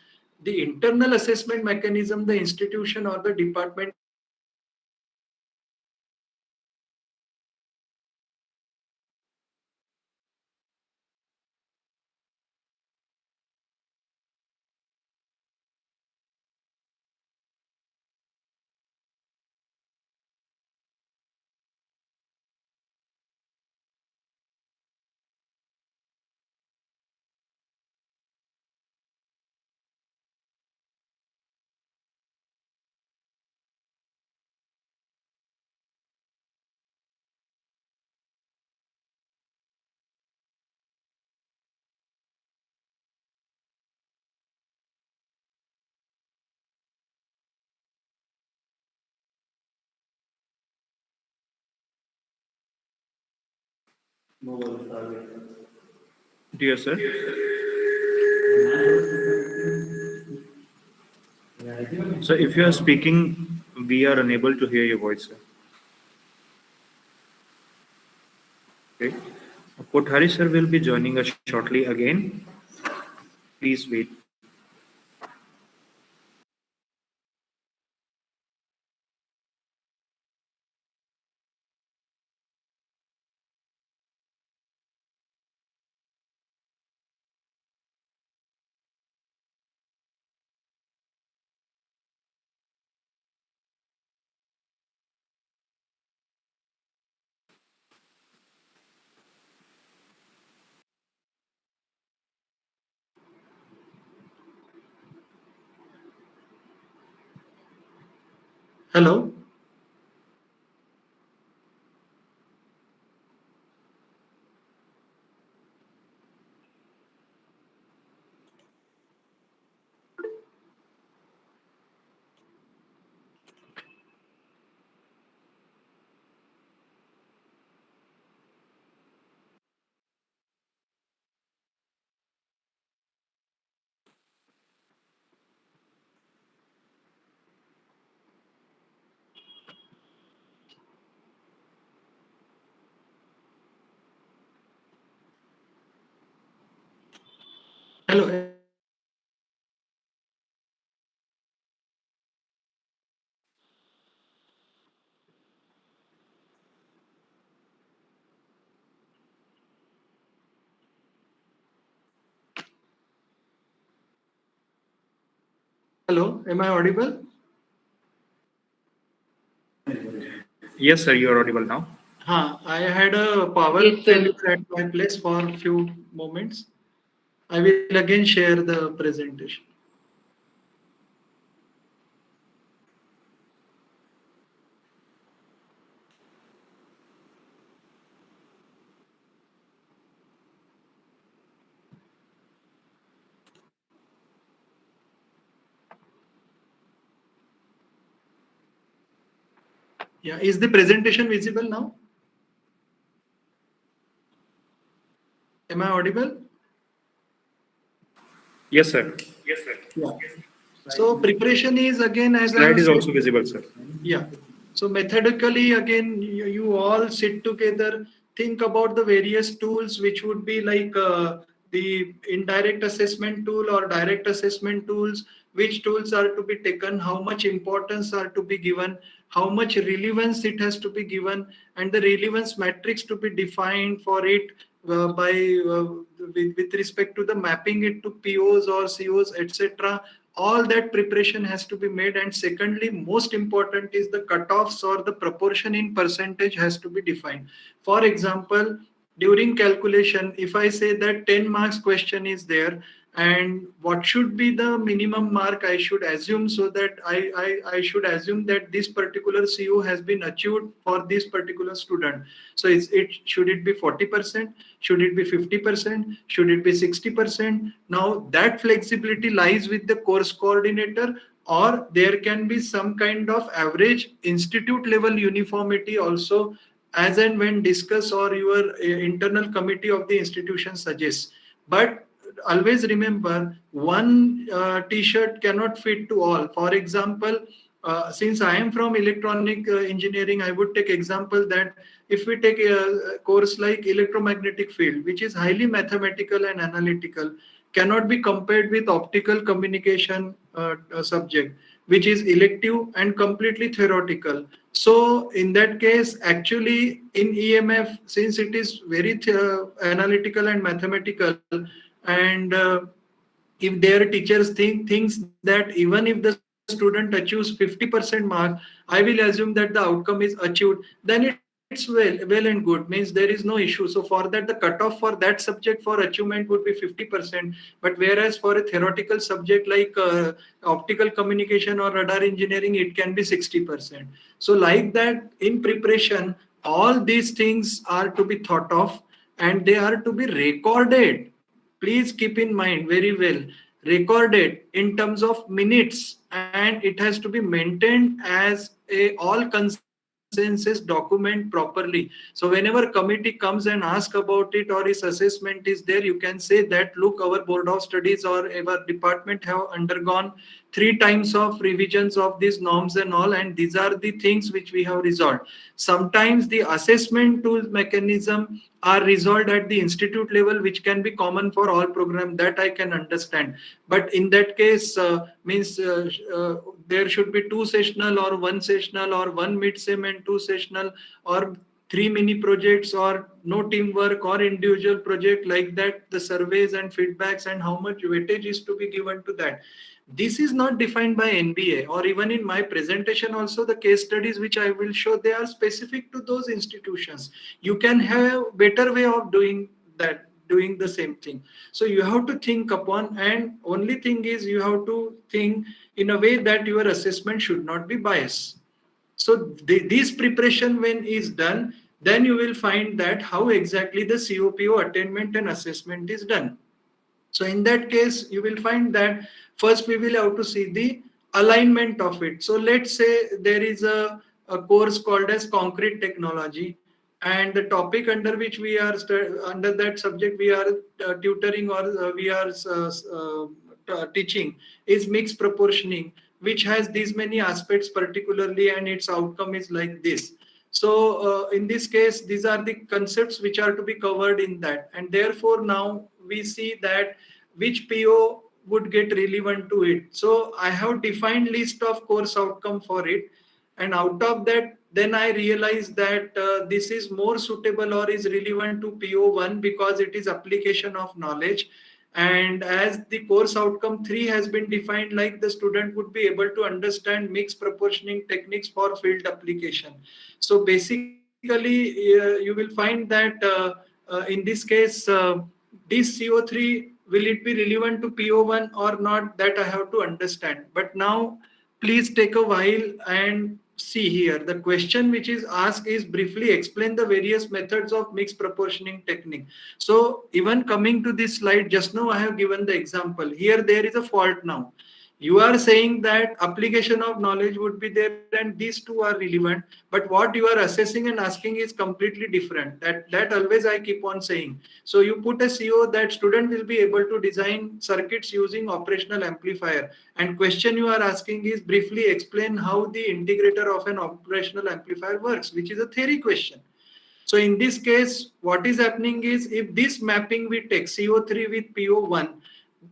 The internal assessment mechanism, the institution or the department can decide that how many exams they want to conduct. And therefore, Dear sir. So if you are speaking, we are unable to hear your voice, sir. Okay. Kothari sir will be joining us shortly again. Please wait. Hello. Hello. Hello. Am I audible? Yes, sir, you are audible now. I had a power Yes, sir. failure at my place for a few moments. I will again share the presentation. Yeah, is the presentation visible now? Am I audible? Yes, sir. Yeah. So preparation is again, as I Slide have is said, also visible, sir. yeah. So methodically, again, you all sit together, think about the various tools, which would be like the indirect assessment tool or direct assessment tools, which tools are to be taken, how much importance are to be given, how much relevance it has to be given, and the relevance matrix to be defined for it by with respect to the mapping it to POs or COs, etc. All that preparation has to be made. And secondly, most important is the cutoffs or the proportion in percentage has to be defined. For example, during calculation, if I say that 10 marks question is there, and what should be the minimum mark I should assume, so that I should assume that this particular CO has been achieved for this particular student. So should it be 40%? Should it be 50%? Should it be 60%? Now that flexibility lies with the course coordinator, or there can be some kind of average institute level uniformity also, as and when discussed or your internal committee of the institution suggests. But always remember, one t-shirt cannot fit to all. For example, since I am from electronic engineering, I would take example that if we take a course like electromagnetic field, which is highly mathematical and analytical, cannot be compared with optical communication subject, which is elective and completely theoretical. So in that case, actually in EMF, since it is very analytical and mathematical, and if their teachers thinks that even if the student achieves 50% mark, I will assume that the outcome is achieved, then it's well and good, means there is no issue. So for that, the cutoff for that subject for achievement would be 50%. But whereas for a theoretical subject like optical communication or radar engineering, it can be 60%. So like that, in preparation, all these things are to be thought of, and they are to be recorded. Please keep in mind very well, recorded in terms of minutes, and it has to be maintained as a all consensus document properly. So whenever committee comes and ask about it, or its assessment is there, you can say that, look, our board of studies or our department have undergone 3 times of revisions of these norms and all, and these are the things which we have resolved. Sometimes the assessment tool mechanism are resolved at the institute level, which can be common for all program, that I can understand. But in that case, means there should be 2 sessional or 1 sessional or 1 mid-sem and 2 sessional, or 3 mini projects, or no teamwork or individual project, like that the surveys and feedbacks and how much weightage is to be given to that. This is not defined by NBA, or even in my presentation also, the case studies which I will show, they are specific to those institutions. You can have better way of doing that, doing the same thing. So you have to think upon, and only thing is you have to think in a way that your assessment should not be biased. So this preparation when is done, then you will find that how exactly the COPO attainment and assessment is done. So in that case, you will find that first we will have to see the alignment of it. So let's say there is a course called as concrete technology, and the topic under which we are under that subject we are tutoring or we are teaching is mixed proportioning, which has these many aspects particularly, and its outcome is like this. So in this case, these are the concepts which are to be covered in that, and therefore now we see that which PO would get relevant to it. So I have defined list of course outcome for it, and out of that then I realized that this is more suitable or is relevant to PO1 because it is application of knowledge. And as the course outcome 3 has been defined, like the student would be able to understand mixed proportioning techniques for field application. So basically you will find that in this case this CO3, will it be relevant to PO1 or not, that I have to understand. But now please take a while and see here. The question which is asked is briefly explain the various methods of mixed proportioning technique. So even coming to this slide, just now I have given the example. Here there is a fault now. You are saying that application of knowledge would be there and these two are relevant, but what you are assessing and asking is completely different. That always I keep on saying. So you put a CO that student will be able to design circuits using operational amplifier, and question you are asking is briefly explain how the integrator of an operational amplifier works, which is a theory question. So in this case, what is happening is, if this mapping we take CO3 with PO1,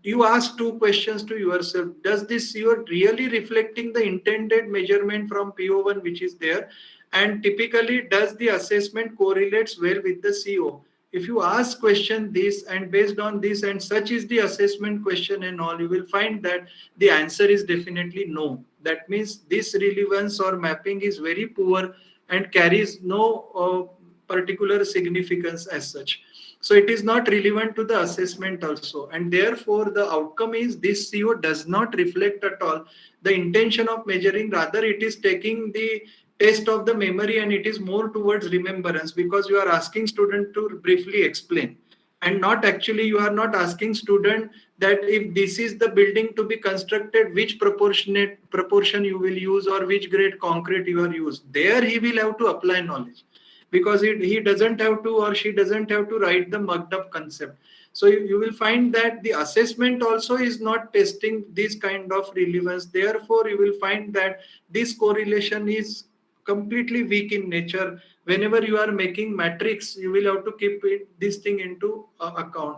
you ask two questions to yourself. Does this CO really reflecting the intended measurement from PO1 which is there? And typically, does the assessment correlates well with the CO? If you ask question this, and based on this and such is the assessment question and all, you will find that the answer is definitely no. That means this relevance or mapping is very poor and carries no particular significance as such. So it is not relevant to the assessment also, and therefore the outcome is this CO does not reflect at all the intention of measuring. Rather, it is taking the test of the memory, and it is more towards remembrance, because you are asking student to briefly explain, and not actually you are not asking student that if this is the building to be constructed, which proportion you will use or which grade concrete you are use. There he will have to apply knowledge, because he doesn't have to or she doesn't have to write the mugged up concept. So you will find that the assessment also is not testing this kind of relevance. Therefore, you will find that this correlation is completely weak in nature. Whenever you are making matrix, you will have to keep this thing into account.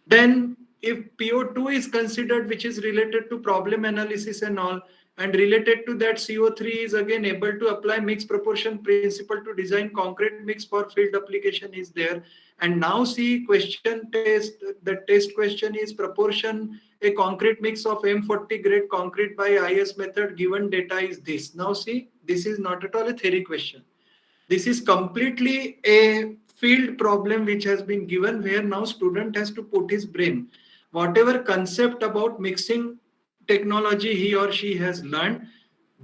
Then if PO2 is considered, which is related to problem analysis and all, and related to that, CO3 is again able to apply mixed proportion principle to design concrete mix for field application is there. And now see question test, the test question is proportion a concrete mix of M40 grade concrete by IS method, given data is this. Now see, this is not at all a theory question. This is completely a field problem which has been given, where now student has to put his brain. Whatever concept about mixing technology he or she has learned,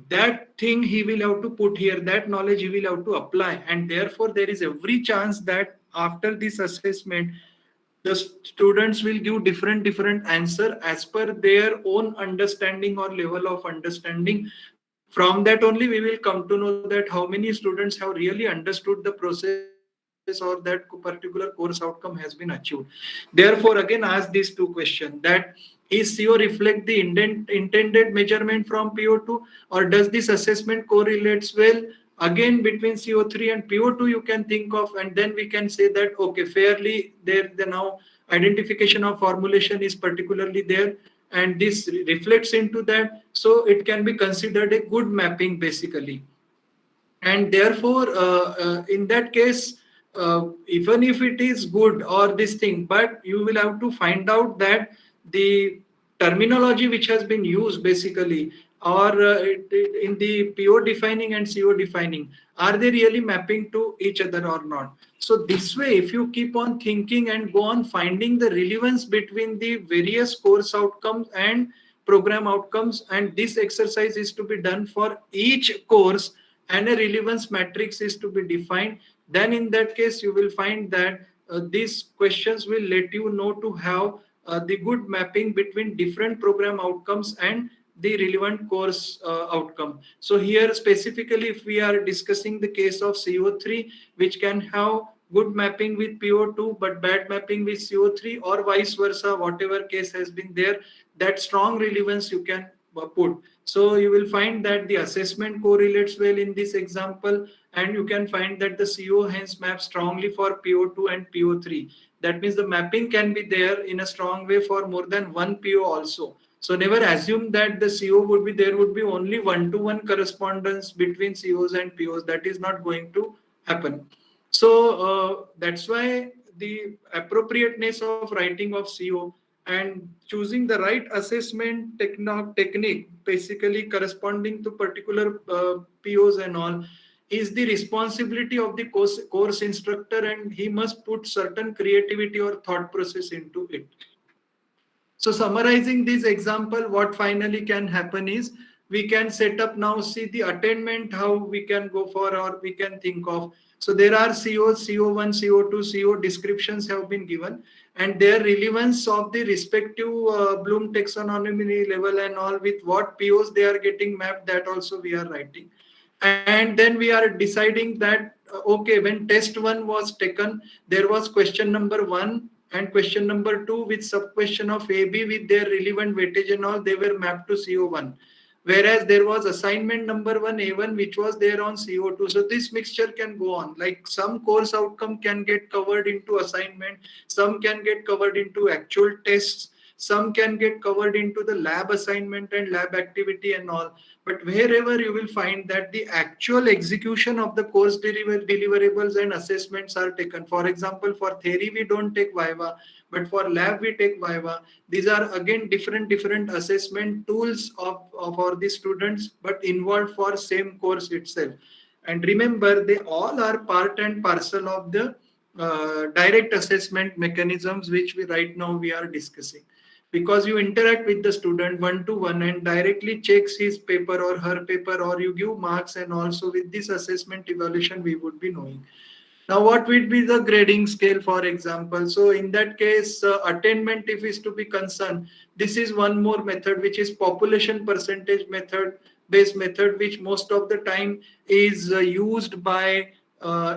that thing he will have to put here, that knowledge he will have to apply. And therefore, there is every chance that after this assessment, the students will give different answer as per their own understanding or level of understanding. From that only we will come to know that how many students have really understood the process, or that particular course outcome has been achieved. Therefore, again ask these two questions, that is CO reflect the intended measurement from PO2, or does this assessment correlates well again between CO3 and PO2 you can think of. And then we can say that okay, fairly there the now identification of formulation is particularly there, and this reflects into that, so it can be considered a good mapping basically. And therefore in that case, even if it is good or this thing, but you will have to find out that the terminology which has been used basically, or in the PO defining and CO defining, are they really mapping to each other or not? So this way, if you keep on thinking and go on finding the relevance between the various course outcomes and program outcomes, and this exercise is to be done for each course, and a relevance matrix is to be defined. Then in that case you will find that these questions will let you know to have the good mapping between different program outcomes and the relevant course outcome. So here specifically, if we are discussing the case of CO3, which can have good mapping with PO2 but bad mapping with CO3, or vice versa, whatever case has been there, that strong relevance you can put. So you will find that the assessment correlates well in this example, and you can find that the CO hence maps strongly for PO2 and PO3. That means the mapping can be there in a strong way for more than one PO also. So never assume that the CO would be, there would be only one-to-one correspondence between COs and POs. That is not going to happen. So that's why the appropriateness of writing of CO and choosing the right assessment technique, basically corresponding to particular POs and all, is the responsibility of the course instructor, and he must put certain creativity or thought process into it. So summarizing this example, what finally can happen is we can set up now, see the attainment, how we can go for, or we can think of. So there are COs, CO1, CO2, CO descriptions have been given, and their relevance of the respective Bloom taxonomy level and all, with what POs they are getting mapped, that also we are writing. And then we are deciding that, okay, when test 1 was taken, there was question number 1 and question number 2 with sub question of AB with their relevant weightage and all, they were mapped to CO1. Whereas there was assignment number 1 A1 which was there on CO2. So this mixture can go on. Like some course outcome can get covered into assignment, some can get covered into actual tests, some can get covered into the lab assignment and lab activity and all. But wherever you will find that the actual execution of the course deliverables and assessments are taken. For example, for theory we don't take Viva, but for lab we take Viva. These are again different assessment tools for the students, but involved for same course itself. And remember, they all are part and parcel of the direct assessment mechanisms which we right now we are discussing. Because you interact with the student one-to-one and directly checks his paper or her paper, or you give marks, and also with this assessment evaluation we would be knowing. Now what would be the grading scale, for example? So in that case, attainment, if is to be concerned, this is one more method, which is population percentage method, based method, which most of the time is used by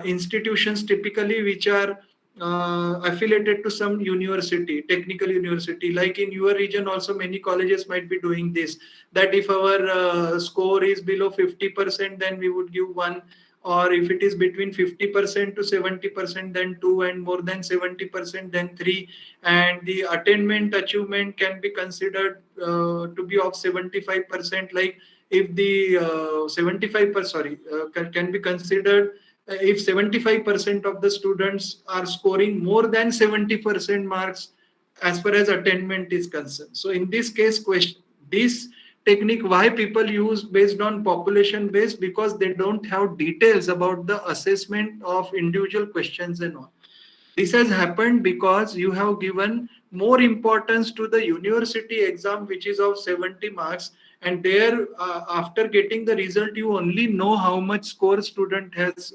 institutions typically which are affiliated to some university, technical university. Like in your region also many colleges might be doing this, that if our score is below 50%, then we would give 1, or if it is between 50% to 70%, then 2, and more than 70%, then 3. And the attainment achievement can be considered to be of 75%. Like if the 75% can be considered if 75% of the students are scoring more than 70% marks as far as attainment is concerned. So in this case, this technique, why people use based on population based, because they don't have details about the assessment of individual questions and all. This has happened because you have given more importance to the university exam, which is of 70 marks, and there after getting the result you only know how much score student has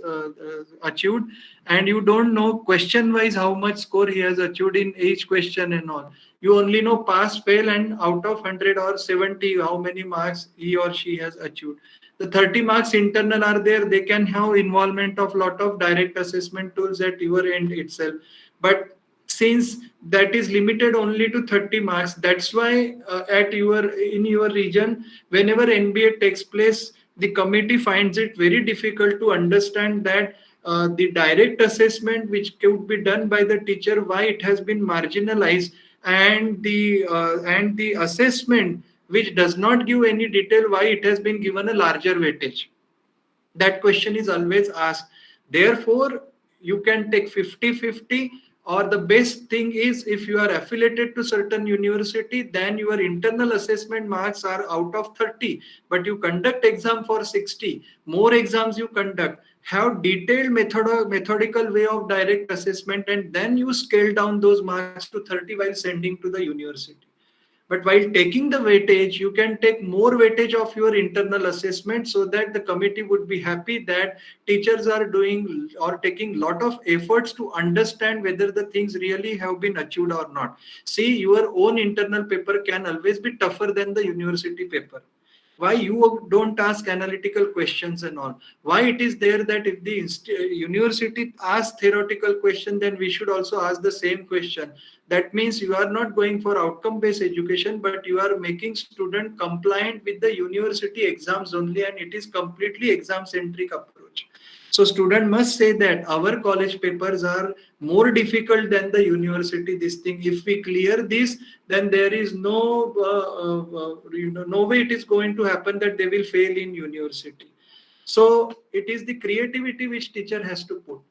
achieved, and you don't know question wise how much score he has achieved in each question and all. You only know pass fail and out of 100 or 70 how many marks he or she has achieved. The 30 marks internal are there, they can have involvement of lot of direct assessment tools at your end itself, but since that is limited only to 30 marks, that's why in your region, whenever NBA takes place, the committee finds it very difficult to understand that the direct assessment which could be done by the teacher, why it has been marginalized, and the assessment which does not give any detail, why it has been given a larger weightage. That question is always asked. Therefore, you can take 50-50, or the best thing is if you are affiliated to certain university, then your internal assessment marks are out of 30, but you conduct exam for 60. More exams you conduct, have detailed methodical way of direct assessment, and then you scale down those marks to 30 while sending to the university. But while taking the weightage, you can take more weightage of your internal assessment, so that the committee would be happy that teachers are doing or taking lot of efforts to understand whether the things really have been achieved or not. See, your own internal paper can always be tougher than the university paper. Why you don't ask analytical questions and all? Why it is there that if the university asks theoretical question, then we should also ask the same question? That means you are not going for outcome based education, but you are making student compliant with the university exams only, and it is completely exam centric approach. So student must say that our college papers are more difficult than the university this thing. If we clear this, then there is no way it is going to happen that they will fail in university. So it is the creativity which teacher has to put.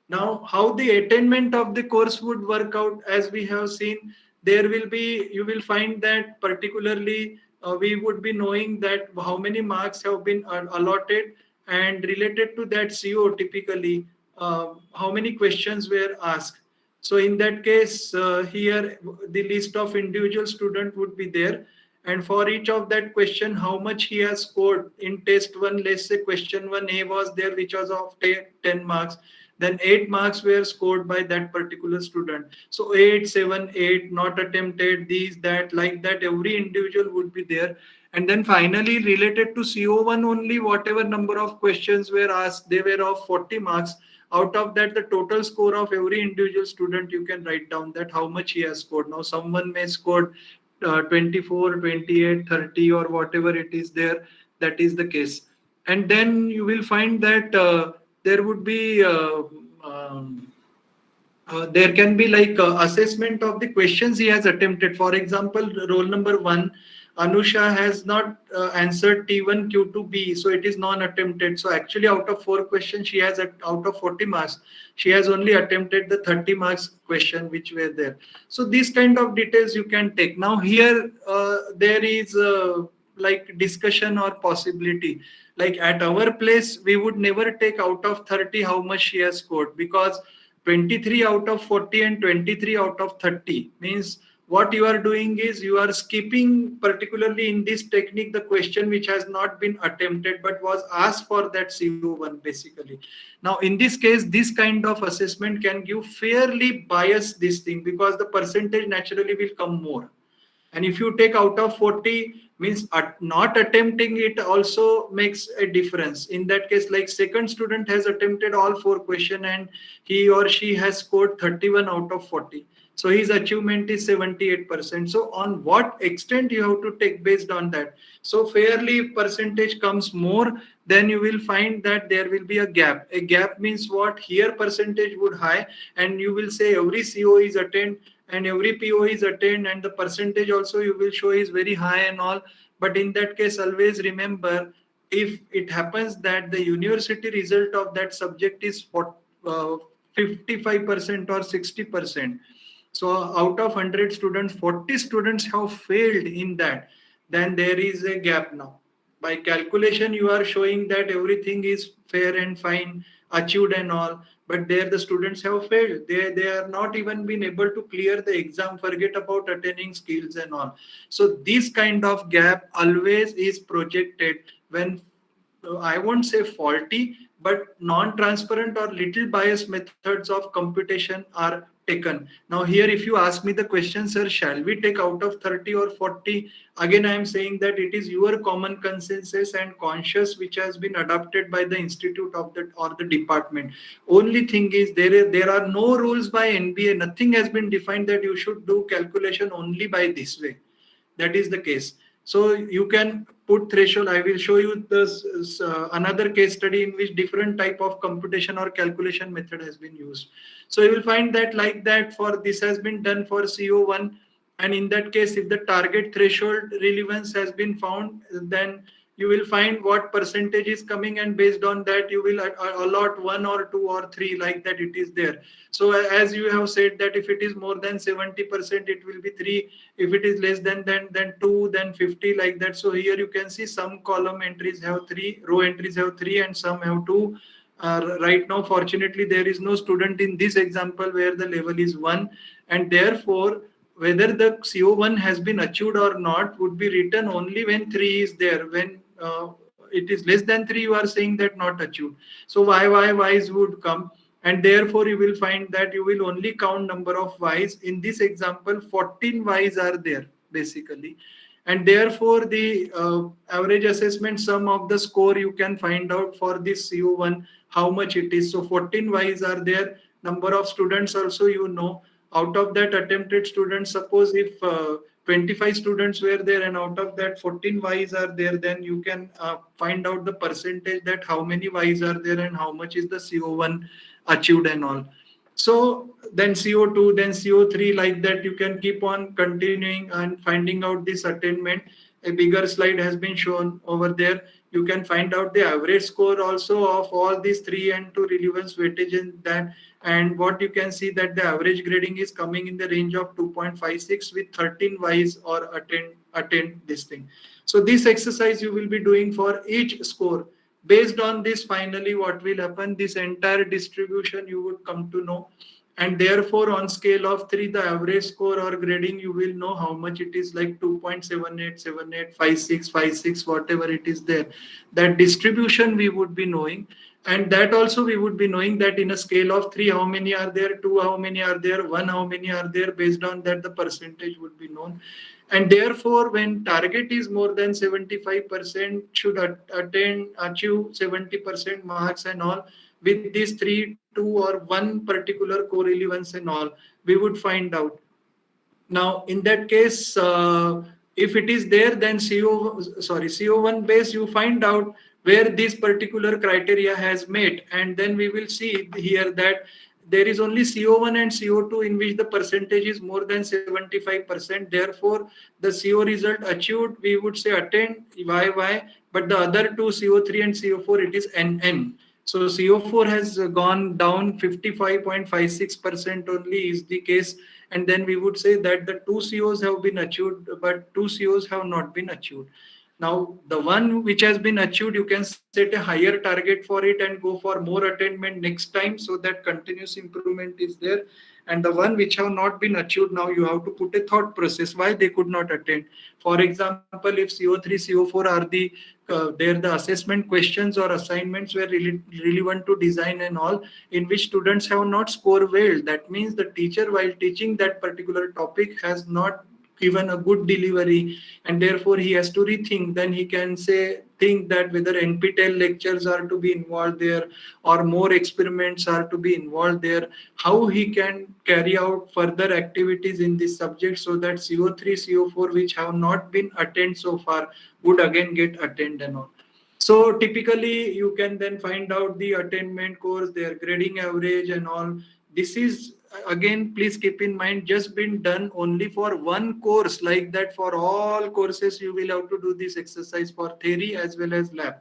Now, how the attainment of the course would work out, as we have seen, there will be, you will find that particularly we would be knowing that how many marks have been allotted, and related to that CO typically how many questions were asked. So in that case, here the list of individual student would be there, and for each of that question, how much he has scored in test one. Let's say question 1A was there, which was of 10 marks. Then 8 marks were scored by that particular student. So 8, 7, 8, not attempted, these, that, like that, every individual would be there. And then finally, related to CO1 only, whatever number of questions were asked, they were of 40 marks. Out of that, the total score of every individual student, you can write down that how much he has scored. Now, someone may scored 24, 28, 30, or whatever it is there. That is the case. And then you will find that there would be there can be like assessment of the questions he has attempted. For example, roll number 1, Anusha has not answered T1 Q2B, so it is non-attempted. So actually, out of 4 questions, she has out of 40 marks, she has only attempted the 30 marks question which were there. So these kind of details you can take. Now here there is like discussion or possibility. Like at our place, we would never take out of 30 how much she has scored, because 23 out of 40 and 23 out of 30 means what you are doing is you are skipping, particularly in this technique, the question which has not been attempted but was asked for that CO1 basically. Now in this case, this kind of assessment can give fairly biased this thing, because the percentage naturally will come more. And if you take out of 40, means not attempting it also makes a difference. In that case, like second student has attempted all 4 questions and he or she has scored 31 out of 40. So his achievement is 78%. So on what extent you have to take based on that. So fairly percentage comes more, then you will find that there will be a gap. A gap means what? Here percentage would high, and you will say every CO is attained and every PO is attained, and the percentage also you will show is very high and all. But in that case, always remember, if it happens that the university result of that subject is 55% or 60%, so out of 100 students, 40 students have failed in that, then there is a gap now. By calculation, you are showing that everything is fair and fine, achieved and all, but there the students have failed. They are not even been able to clear the exam, forget about attaining skills and all. So this kind of gap always is projected when I won't say faulty, but non-transparent or little biased methods of computation are taken. Now here, if you ask me the question, sir, shall we take out of 30 or 40? Again, I am saying that it is your common consensus and conscious which has been adopted by the institute of the or the department. Only thing is there are no rules by NBA. Nothing has been defined that you should do calculation only by this way. That is the case. So you can put threshold. I will show you this another case study in which different type of computation or calculation method has been used. So you will find that like that for this has been done for CO1, and in that case, if the target threshold relevance has been found, then you will find what percentage is coming, and based on that you will allot 1 or 2 or 3, like that it is there. So as you have said that if it is more than 70%, it will be 3. If it is less than 2, then 50, like that. So here you can see some column entries have 3, row entries have 3, and some have 2. Right now, fortunately, there is no student in this example where the level is 1, and therefore whether the CO1 has been achieved or not would be written only when 3 is there. When it is less than 3, you are saying that not achieved. So Y's would come, and therefore you will find that you will only count number of Y's. In this example, 14 Y's are there basically, and therefore the average assessment sum of the score you can find out for this CO1 how much it is. So 14 Y's are there. Number of students also, you know, out of that attempted students, suppose if 25 students were there and out of that 14 Y's are there, then you can find out the percentage that how many Y's are there and how much is the CO1 achieved and all. So then CO2, then CO3, like that you can keep on continuing and finding out this attainment. A bigger slide has been shown over there. You can find out the average score also of all these 3 and 2 relevance weightage in that. And what you can see that the average grading is coming in the range of 2.56 with 13 Y's or attend this thing. So this exercise you will be doing for each score. Based on this, finally what will happen, this entire distribution you would come to know, and therefore on scale of 3 the average score or grading you will know how much it is, like 2.78, 78, 56, 56, whatever it is there. That distribution we would be knowing, and that also we would be knowing that in a scale of 3 how many are there, 2 how many are there, 1 how many are there. Based on that the percentage would be known. And therefore when target is more than 75%, should achieve 70% marks and all. With these 3, 2 or 1 particular co-relevance and all, we would find out. Now in that case, if it is there, then CO1 base you find out where this particular criteria has met, and then we will see here that there is only CO1 and CO2 in which the percentage is more than 75%. Therefore the CO result achieved we would say attained YY, but the other two CO3 and CO4 it is NN. So CO4 has gone down 55.56% only is the case, and then we would say that the 2 COs have been achieved but 2 COs have not been achieved. Now the one which has been achieved, you can set a higher target for it and go for more attainment next time, so that continuous improvement is there. And the one which have not been achieved, now you have to put a thought process why they could not attain. For example, if CO3 CO4 are the the assessment questions or assignments were relevant to design and all, in which students have not scored well, that means the teacher while teaching that particular topic has not given a good delivery, and therefore he has to rethink. Then he can say think that whether NPTEL lectures are to be involved there or more experiments are to be involved there, how he can carry out further activities in this subject so that CO3 CO4 which have not been attained so far would again get attained and all. So typically you can then find out the attainment course, their grading average and all. This is again, please keep in mind, just been done only for one course. Like that for all courses you will have to do this exercise for theory as well as lab,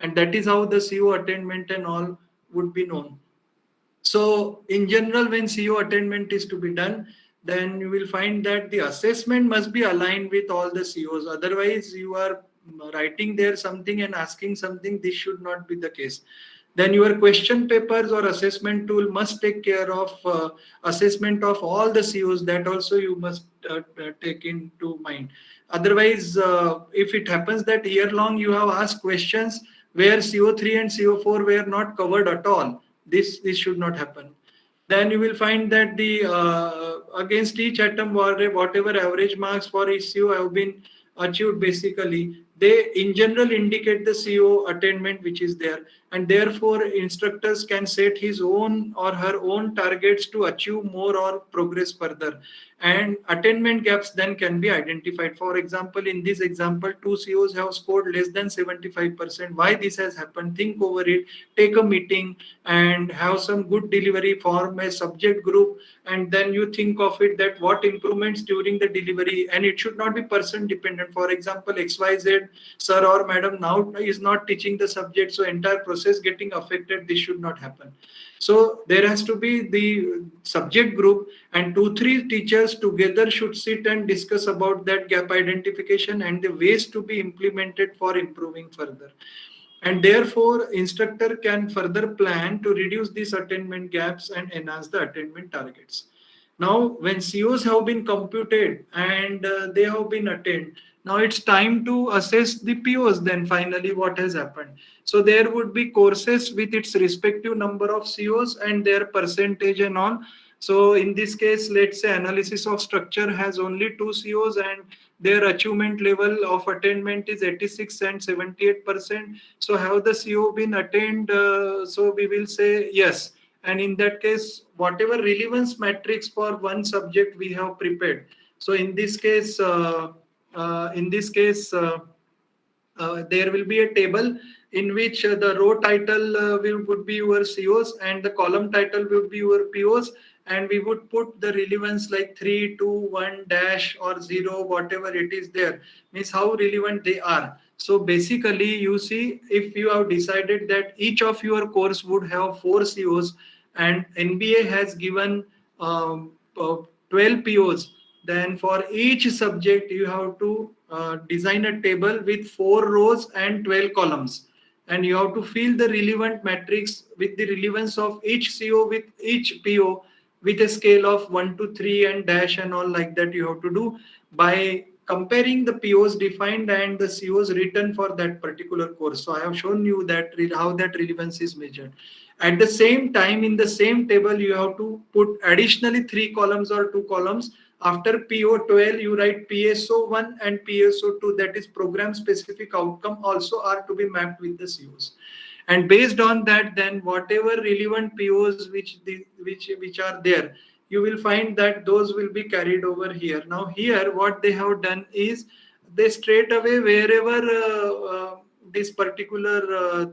and that is how the CO attainment and all would be known. So in general, when CO attainment is to be done, then you will find that the assessment must be aligned with all the COs. Otherwise you are writing there something and asking something. This should not be the case. Then your question papers or assessment tool must take care of assessment of all the COs. That also you must take into mind. Otherwise, if it happens that year long you have asked questions where CO3 and CO4 were not covered at all, this should not happen. Then you will find that the against each atom whatever average marks for each CO have been achieved, basically they in general indicate the CO attainment which is there, and therefore instructors can set his own or her own targets to achieve more or progress further, and attainment gaps then can be identified. For example, in this example 2 COs have scored less than 75%. Why this has happened? Think over it, take a meeting and have some good delivery, form a subject group, and then you think of it that what improvements during the delivery, and it should not be person dependent. For example, XYZ sir or madam now is not teaching the subject, so entire process getting affected. This should not happen. So there has to be the subject group, and 2-3 teachers together should sit and discuss about that gap identification and the ways to be implemented for improving further. And therefore instructor can further plan to reduce these attainment gaps and enhance the attainment targets. Now, when COs have been computed and they have been attained, now it's time to assess the POs. Then finally, what has happened? So there would be courses with its respective number of COs and their percentage and all. So in this case, let's say analysis of structure has only two COs and their achievement level of attainment is 86 and 78%. So have the CO been attained? So we will say yes. And in that case, whatever relevance matrix for one subject we have prepared. So in this case, there will be a table in which the row title would be your COs and the column title would be your POs, and we would put the relevance like 3, 2, 1 dash or 0, whatever it is there, means how relevant they are. So basically, you see, if you have decided that each of your course would have 4 COs and NBA has given 12 POs, then for each subject you have to design a table with 4 rows and 12 columns, and you have to fill the relevant matrix with the relevance of each CO with each PO with a scale of 1 to 3 and dash and all like that. You have to do by comparing the POs defined and the COs written for that particular course. So I have shown you that how that relevance is measured. At the same time, in the same table, you have to put additionally 3 columns or 2 columns. After PO12, you write PSO1 and PSO2, that is program specific outcome, also are to be mapped with the COs. And based on that, then whatever relevant POs which are there, you will find that those will be carried over here. Now here, what they have done is they straight away wherever this particular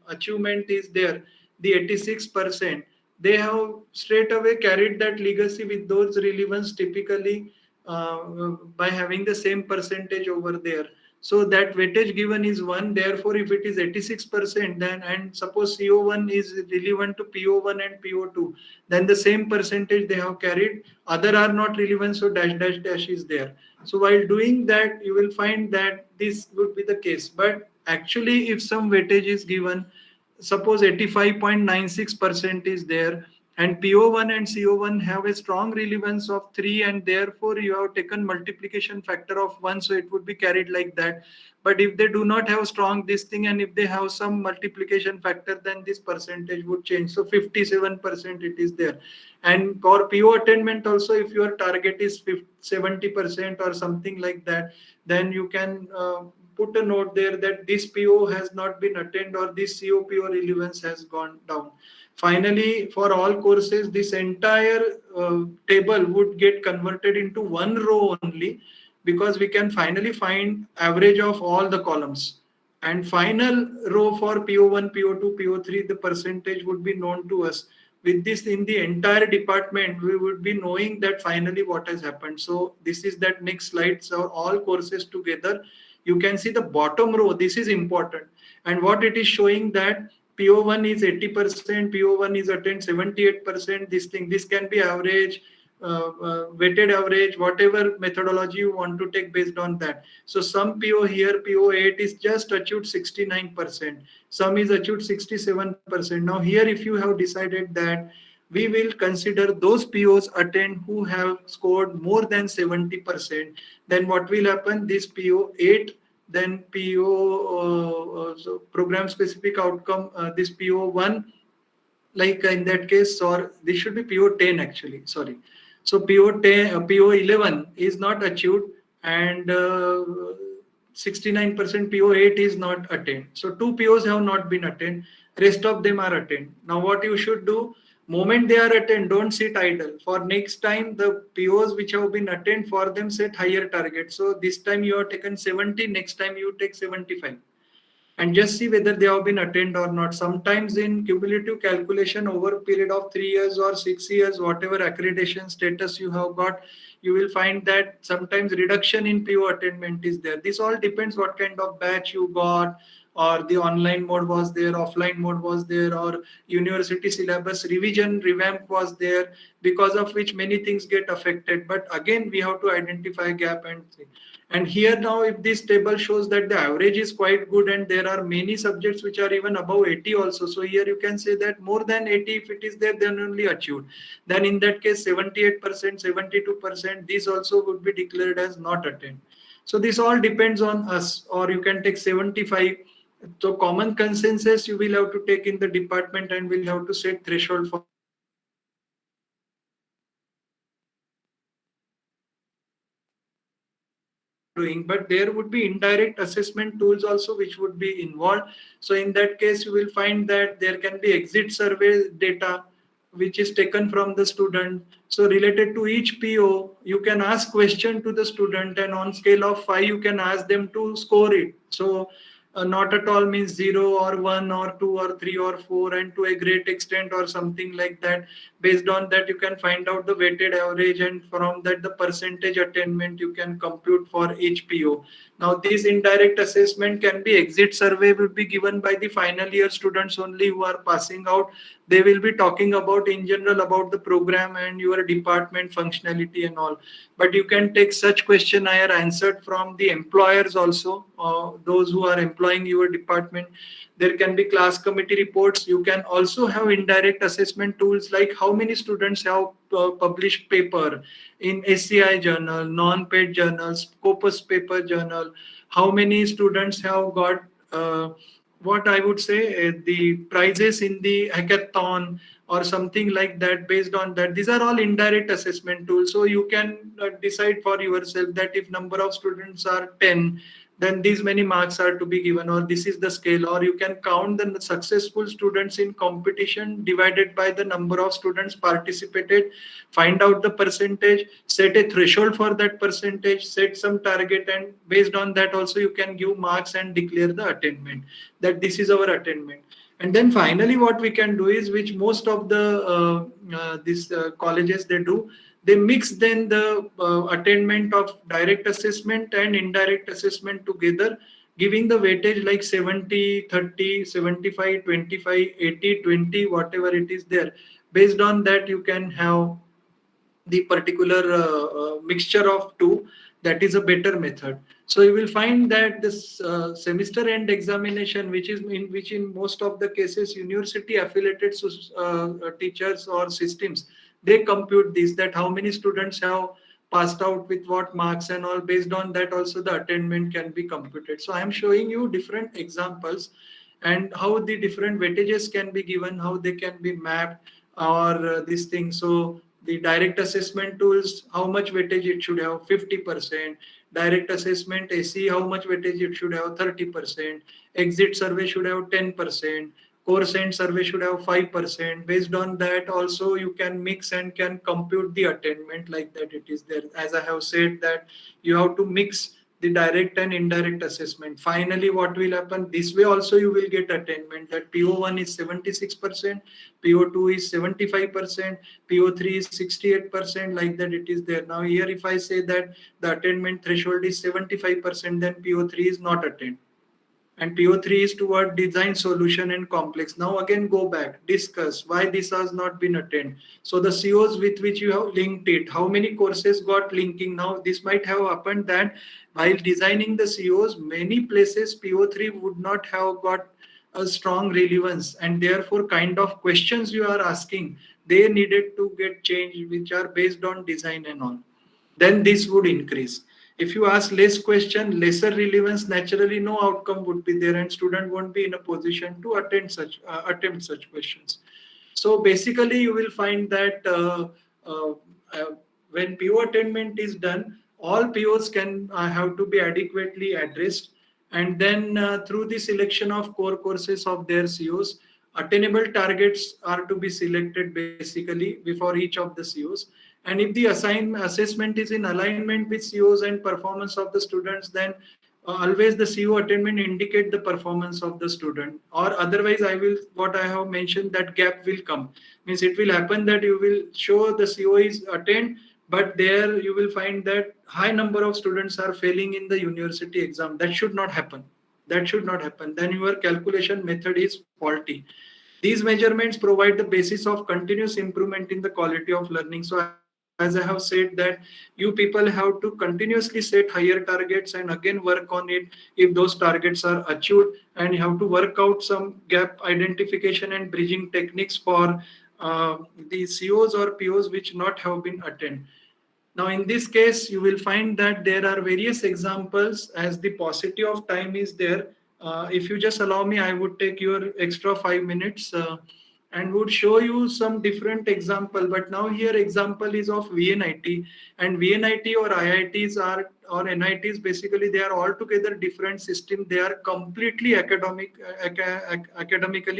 achievement is there, the 86%, they have straight away carried that legacy with those relevance typically by having the same percentage over there. So that weightage given is 1. Therefore, if it is 86%, then and suppose CO1 is relevant to PO1 and PO2, then the same percentage they have carried. Other are not relevant, so dash dash dash is there. So while doing that, you will find that this would be the case. But actually, if some weightage is given, suppose 85.96% is there, and PO1 and CO1 have a strong relevance of 3, and therefore you have taken multiplication factor of 1, so it would be carried like that. But if they do not have strong this thing, and if they have some multiplication factor, then this percentage would change. So 57% it is there. And for PO attainment also, if your target is 70% or something like that, then you can put a note there that this PO has not been attained or this COPO relevance has gone down. Finally, for all courses, this entire table would get converted into one row only, because we can finally find average of all the columns. And final row for PO1, PO2, PO3, the percentage would be known to us. With this, in the entire department, we would be knowing that finally what has happened. So this is that next slide. So all courses together, you can see the bottom row. This is important. And what it is showing that PO1 is 80%, PO1 is attained 78%. This can be average, weighted average, whatever methodology you want to take based on that. So some PO here, PO8 is just achieved 69%. Some is achieved 67%. Now here, if you have decided that we will consider those POs attained who have scored more than 70%, then what will happen? This PO8, then PO so program specific outcome, this PO1, like in that case, or this should be PO10 actually, sorry. So PO10, PO11 is not achieved, and 69% PO8 is not attained. So 2 POs have not been attained. Rest of them are attained. Now what you should do, moment they are attained, don't sit idle. For next time, the POs which have been attained, for them set higher target. So this time you have taken 70, next time you take 75. And just see whether they have been attained or not. Sometimes in cumulative calculation over a period of 3 years or 6 years, whatever accreditation status you have got, you will find that sometimes reduction in PO attainment is there. This all depends what kind of batch you got, or the online mode was there, offline mode was there, or university syllabus revision revamp was there, because of which many things get affected. But again, we have to identify gap and see. And here now, if this table shows that the average is quite good and there are many subjects which are even above 80 also. So here you can say that more than 80, if it is there, then only achieved. Then in that case, 78%, 72%, these also would be declared as not attained. So this all depends on us, or you can take 75. So common consensus you will have to take in the department and will have to set threshold for doing. But there would be indirect assessment tools also which would be involved. So in that case you will find that there can be exit survey data which is taken from the student. So related to each PO you can ask question to the student, and on scale of 5 you can ask them to score it. So not at all means 0 or 1 or 2 or 3 or 4, and to a great extent or something like that. Based on that you can find out the weighted average, and from that the percentage attainment you can compute for each PO. Now this indirect assessment can be exit survey, will be given by the final year students only who are passing out. They will be talking about in general about the program and your department functionality and all. But you can take such questionnaire answered from the employers also, those who are employing your department. There can be class committee reports. You can also have indirect assessment tools like how many students have published paper in SCI journal, non-paid journals, Scopus paper journal, how many students have got what I would say the prizes in the hackathon or something like that. Based on that, these are all indirect assessment tools. So you can decide for yourself that if number of students are 10, then these many marks are to be given, or this is the scale. Or you can count the successful students in competition divided by the number of students participated, find out the percentage, set a threshold for that percentage, set some target, and based on that also you can give marks and declare the attainment, that this is our attainment. And then finally what we can do is, which most of the these colleges they do, they mix then the attainment of direct assessment and indirect assessment together, giving the weightage like 70 30, 75 25, 80 20, whatever it is there. Based on that you can have the particular mixture of two. That is a better method. So you will find that this semester end examination, which in most of the cases university affiliated teachers or systems, they compute this, that how many students have passed out with what marks and all. Based on that also the attainment can be computed. So I am showing you different examples and how the different weightages can be given, how they can be mapped, or this thing. So the direct assessment tools, how much weightage it should have, 50%. Direct assessment AC, how much weightage it should have, 30%. Exit survey should have 10%. Course end survey should have 5%. Based on that also you can mix and can compute the attainment like that. It is there, as I have said, that you have to mix the direct and indirect assessment. Finally what will happen, this way also you will get attainment, that PO1 is 76%, PO2 is 75%, PO3 is 68%, like that it is there. Now here if I say that the attainment threshold is 75%, then PO3 is not attained. And PO3 is toward design solution and complex. Now again go back, discuss why this has not been attained. So the COs with which you have linked it, how many courses got linking. Now this might have happened that while designing the COs, many places PO3 would not have got a strong relevance, and therefore kind of questions you are asking, they needed to get changed, which are based on design and all. Then this would increase. If you ask less question, lesser relevance, naturally no outcome would be there, and student won't be in a position to attempt such questions. So basically you will find that when PO attainment is done, all POs can have to be adequately addressed, and then through the selection of core courses of their COs, attainable targets are to be selected basically before each of the COs. And if the assessment is in alignment with COs and performance of the students, then always the CO attainment indicate the performance of the student. Or otherwise, I will, what I have mentioned, that gap will come. Means it will happen that you will show the CO is attained, but there you will find that high number of students are failing in the university exam. That should not happen. That should not happen. Then your calculation method is faulty. These measurements provide the basis of continuous improvement in the quality of learning. So as I have said, that you people have to continuously set higher targets and again work on it if those targets are achieved, and you have to work out some gap identification and bridging techniques for the COs or POs which not have been attained. Now, in this case, you will find that there are various examples as the paucity of time is there. If you just allow me, I would take your extra 5 minutes and would show you some different example. But now here example is of VNIT, and VNIT or IITs are or NITs, basically they are altogether different system. They are completely academically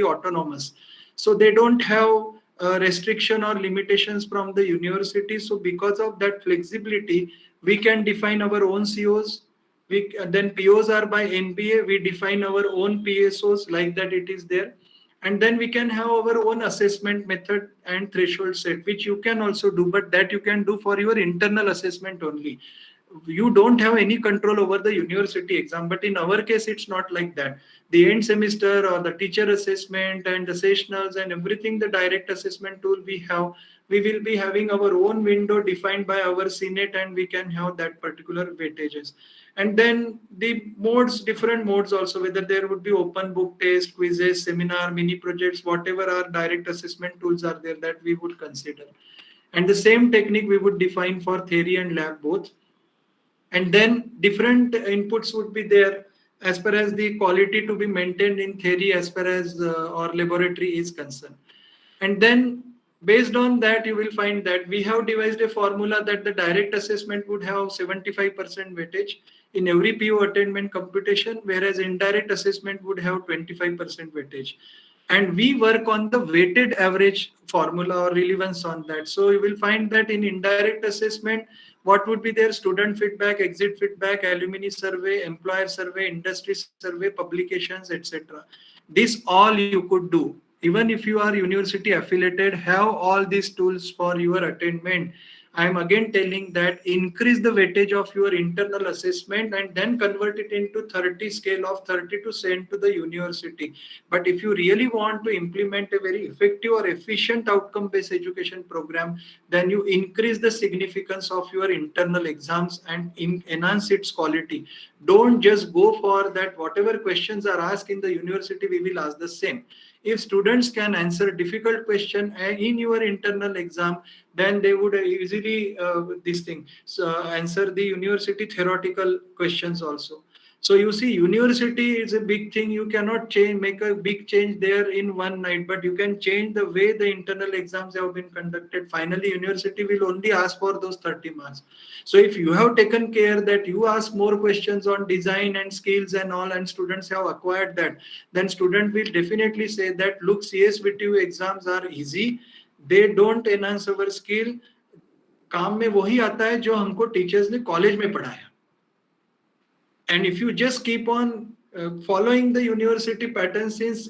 autonomous. So they don't have restriction or limitations from the university. So because of that flexibility, we can define our own COs. Then POs are by NBA. We define our own PSOs, like that it is there. And then we can have our own assessment method and threshold set, which you can also do, but that you can do for your internal assessment only. You don't have any control over the university exam, but in our case it's not like that. The end semester or the teacher assessment and the sessionals and everything, the direct assessment tool we have, we will be having our own window defined by our senate, and we can have that particular weightages. And then the modes, different modes also, whether there would be open book test, quizzes, seminar, mini projects, whatever our direct assessment tools are there, that we would consider. And the same technique we would define for theory and lab both. And then different inputs would be there as far as the quality to be maintained in theory as far as our laboratory is concerned. And then based on that, you will find that we have devised a formula that the direct assessment would have 75% weightage in every PO attainment computation, whereas indirect assessment would have 25% weightage. And we work on the weighted average formula or relevance on that. So you will find that in indirect assessment, what would be their student feedback, exit feedback, alumni survey, employer survey, industry survey, publications, etc. This all you could do. Even if you are university affiliated, have all these tools for your attainment. I am again telling that increase the weightage of your internal assessment and then convert it into 30 scale of 30 to send to the university. But if you really want to implement a very effective or efficient outcome-based education program, then you increase the significance of your internal exams and enhance its quality. Don't just go for that whatever questions are asked in the university, we will ask the same. If students can answer difficult question in your internal exam, then they would easily answer the university theoretical questions also. So you see, university is a big thing. You cannot make a big change there in one night, but you can change the way the internal exams have been conducted. Finally, university will only ask for those 30 marks. So if you have taken care that you ask more questions on design and skills and all, and students have acquired that, then student will definitely say that, look, CSVTU exams are easy. They don't enhance our skill. काम में वही आता है जो हमको teachers ने college में पढ़ाया. And if you just keep on following the university pattern, since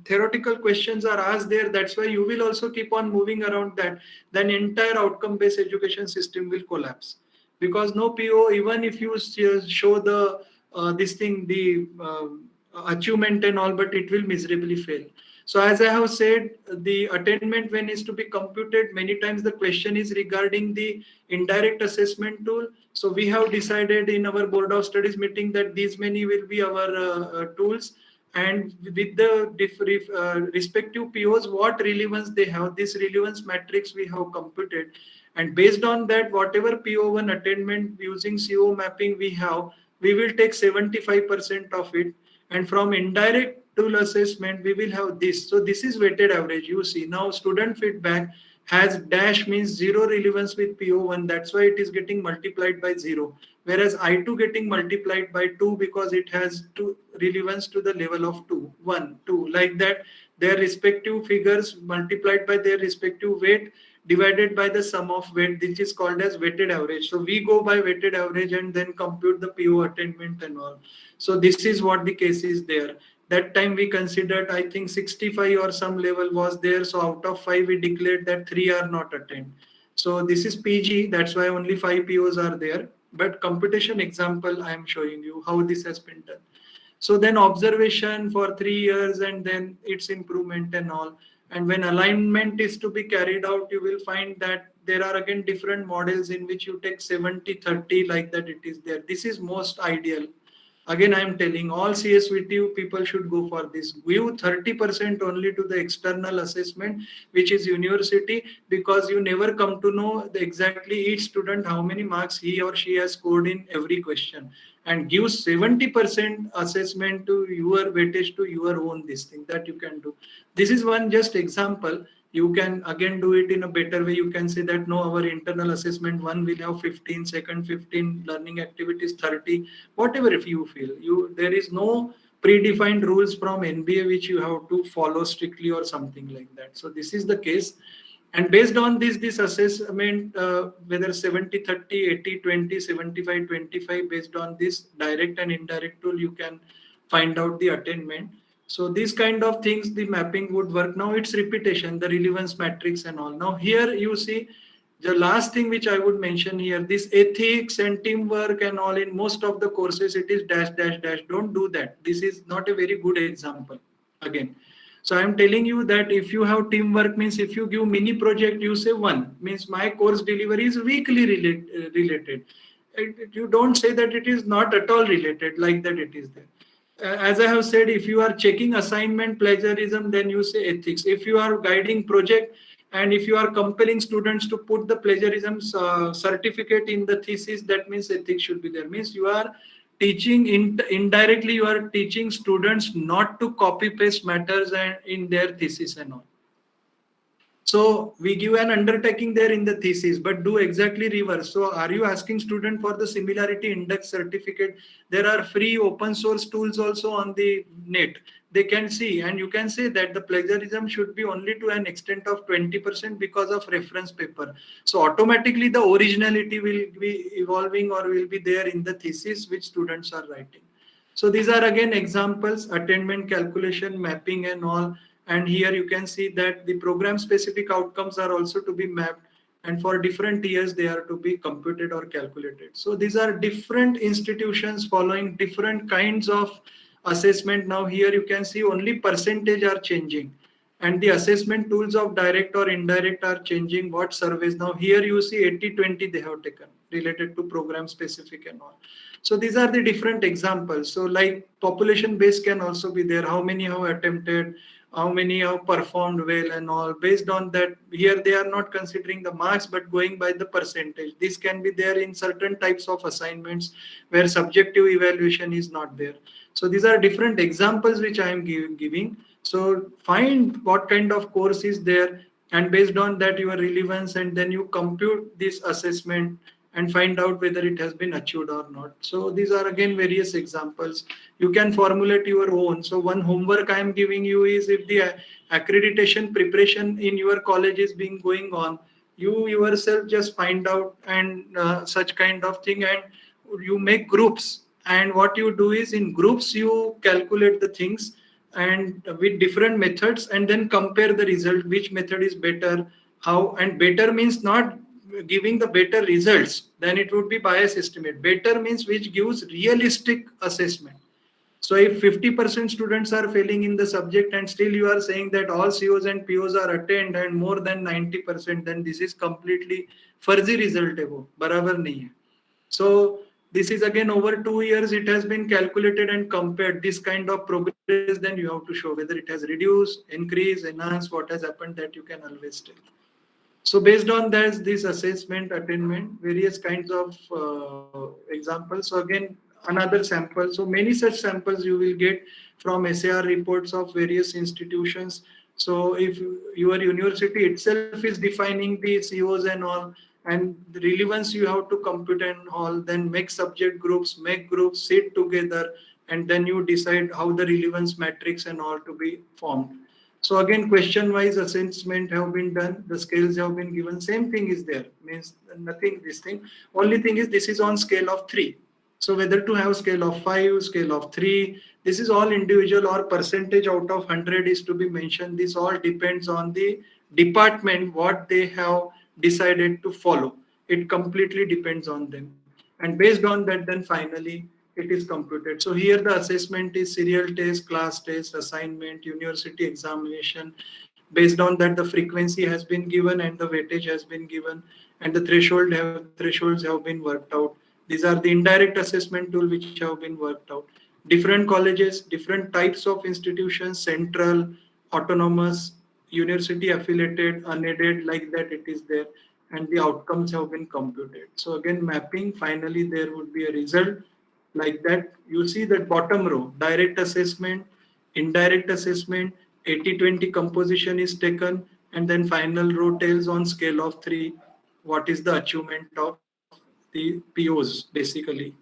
theoretical questions are asked there, that's why you will also keep on moving around that, then entire outcome-based education system will collapse. Because no PO, even if you show the achievement and all, but it will miserably fail. So as I have said, the attainment when is to be computed, many times the question is regarding the indirect assessment tool. So we have decided in our board of studies meeting that these many will be our tools, and with the respective POs, what relevance they have, this relevance matrix we have computed. And based on that, whatever PO1 attainment using CO mapping we have, we will take 75% of it. And from indirect tool assessment, we will have this. So this is weighted average. You see now student feedback has dash, means zero relevance with PO1. That's why it is getting multiplied by 0. Whereas I2 getting multiplied by 2 because it has two relevance to the level of 2, 1, 2, like that. Their respective figures multiplied by their respective weight divided by the sum of weight, which is called as weighted average. So we go by weighted average and then compute the PO attainment and all. So this is what the case is there. That time we considered, I think 65 or some level was there. So out of 5, we declared that 3 are not attained. So this is PG. That's why only 5 POs are there. But computation example, I am showing you how this has been done. So then observation for 3 years and then its improvement and all. And when alignment is to be carried out, you will find that there are again different models in which you take 70-30, like that it is there. This is most ideal. Again, I am telling all CSVTU people should go for this. Give 30% only to the external assessment, which is university, because you never come to know exactly each student how many marks he or she has scored in every question. And give 70% assessment to your weightage to your own this thing that you can do. This is one just example. You can again do it in a better way. You can say that no, our internal assessment one will have 15, second 15, learning activities 30, whatever if you feel. There is no predefined rules from NBA which you have to follow strictly or something like that. So this is the case. And based on this assessment, whether 70-30, 80-20, 75-25, based on this direct and indirect tool, you can find out the attainment. So these kind of things, the mapping would work. Now it's repetition, the relevance matrix and all. Now here you see the last thing which I would mention here, this ethics and teamwork and all, in most of the courses, it is dash, dash, dash. Don't do that. This is not a very good example again. So I'm telling you that if you have teamwork, means if you give mini project, you say one, means my course delivery is weekly related. You don't say that it is not at all related, like that it is there. As I have said, if you are checking assignment plagiarism, then you say ethics. If you are guiding project and if you are compelling students to put the plagiarism certificate in the thesis, that means ethics should be there. Means you are teaching indirectly, you are teaching students not to copy paste matters and in their thesis and all. So we give an undertaking there in the thesis, but do exactly reverse. So are you asking student for the similarity index certificate? There are free open source tools also on the net. They can see, and you can say that the plagiarism should be only to an extent of 20% because of reference paper. So automatically the originality will be evolving or will be there in the thesis which students are writing. So these are again examples, attainment calculation, mapping and all. And here you can see that the program specific outcomes are also to be mapped, and for different years they are to be computed or calculated. So these are different institutions following different kinds of assessment. Now here you can see only percentage are changing, and the assessment tools of direct or indirect are changing. What surveys, now here you see 80-20 they have taken related to program specific and all. So these are the different examples. So like population base can also be there, how many have attempted, how many have performed well and all. Based on that, here they are not considering the marks but going by the percentage. This can be there in certain types of assignments where subjective evaluation is not there. So these are different examples which I am giving. So find what kind of course is there, and based on that your relevance, and then you compute this assessment and find out whether it has been achieved or not. So these are again various examples. You can formulate your own. So one homework I am giving you is, if the accreditation preparation in your college is being going on, you yourself just find out and such kind of thing, and you make groups. And what you do is, in groups you calculate the things and with different methods, and then compare the result, which method is better, how. And better means not giving the better results, then it would be bias estimate. Better means which gives realistic assessment. So if 50% students are failing in the subject and still you are saying that all COs and POs are attained and more than 90%, then this is completely fuzzy result above. Barabar nahi hai. So this is again over 2 years it has been calculated and compared this kind of progress, then you have to show whether it has reduced, increased, enhanced, what has happened, that you can always tell. So based on that, this assessment, attainment, various kinds of examples. So again, another sample. So many such samples you will get from SAR reports of various institutions. So if your university itself is defining the COs and all, and the relevance you have to compute and all, then make subject groups, make groups, sit together, and then you decide how the relevance matrix and all to be formed. So again, question-wise assessment have been done. The scales have been given. Same thing is there. Means nothing. This thing. Only thing is this is on scale of 3. So whether to have scale of 5, scale of 3. This is all individual, or percentage out of 100 is to be mentioned. This all depends on the department what they have decided to follow. It completely depends on them. And based on that, then finally it is computed. So here the assessment is serial test, class test, assignment, university examination, Based on that, the frequency has been given and the weightage has been given, and the thresholds have been worked out. These are the indirect assessment tool which have been worked out. Different colleges, different types of institutions, central, autonomous, university affiliated, unaided, like that it is there, and the outcomes have been computed. So again, mapping, finally there would be a result like that. You see that bottom row, direct assessment, indirect assessment, 80-20 composition is taken, and then final row tells on scale of 3 what is the achievement of the POs, basically.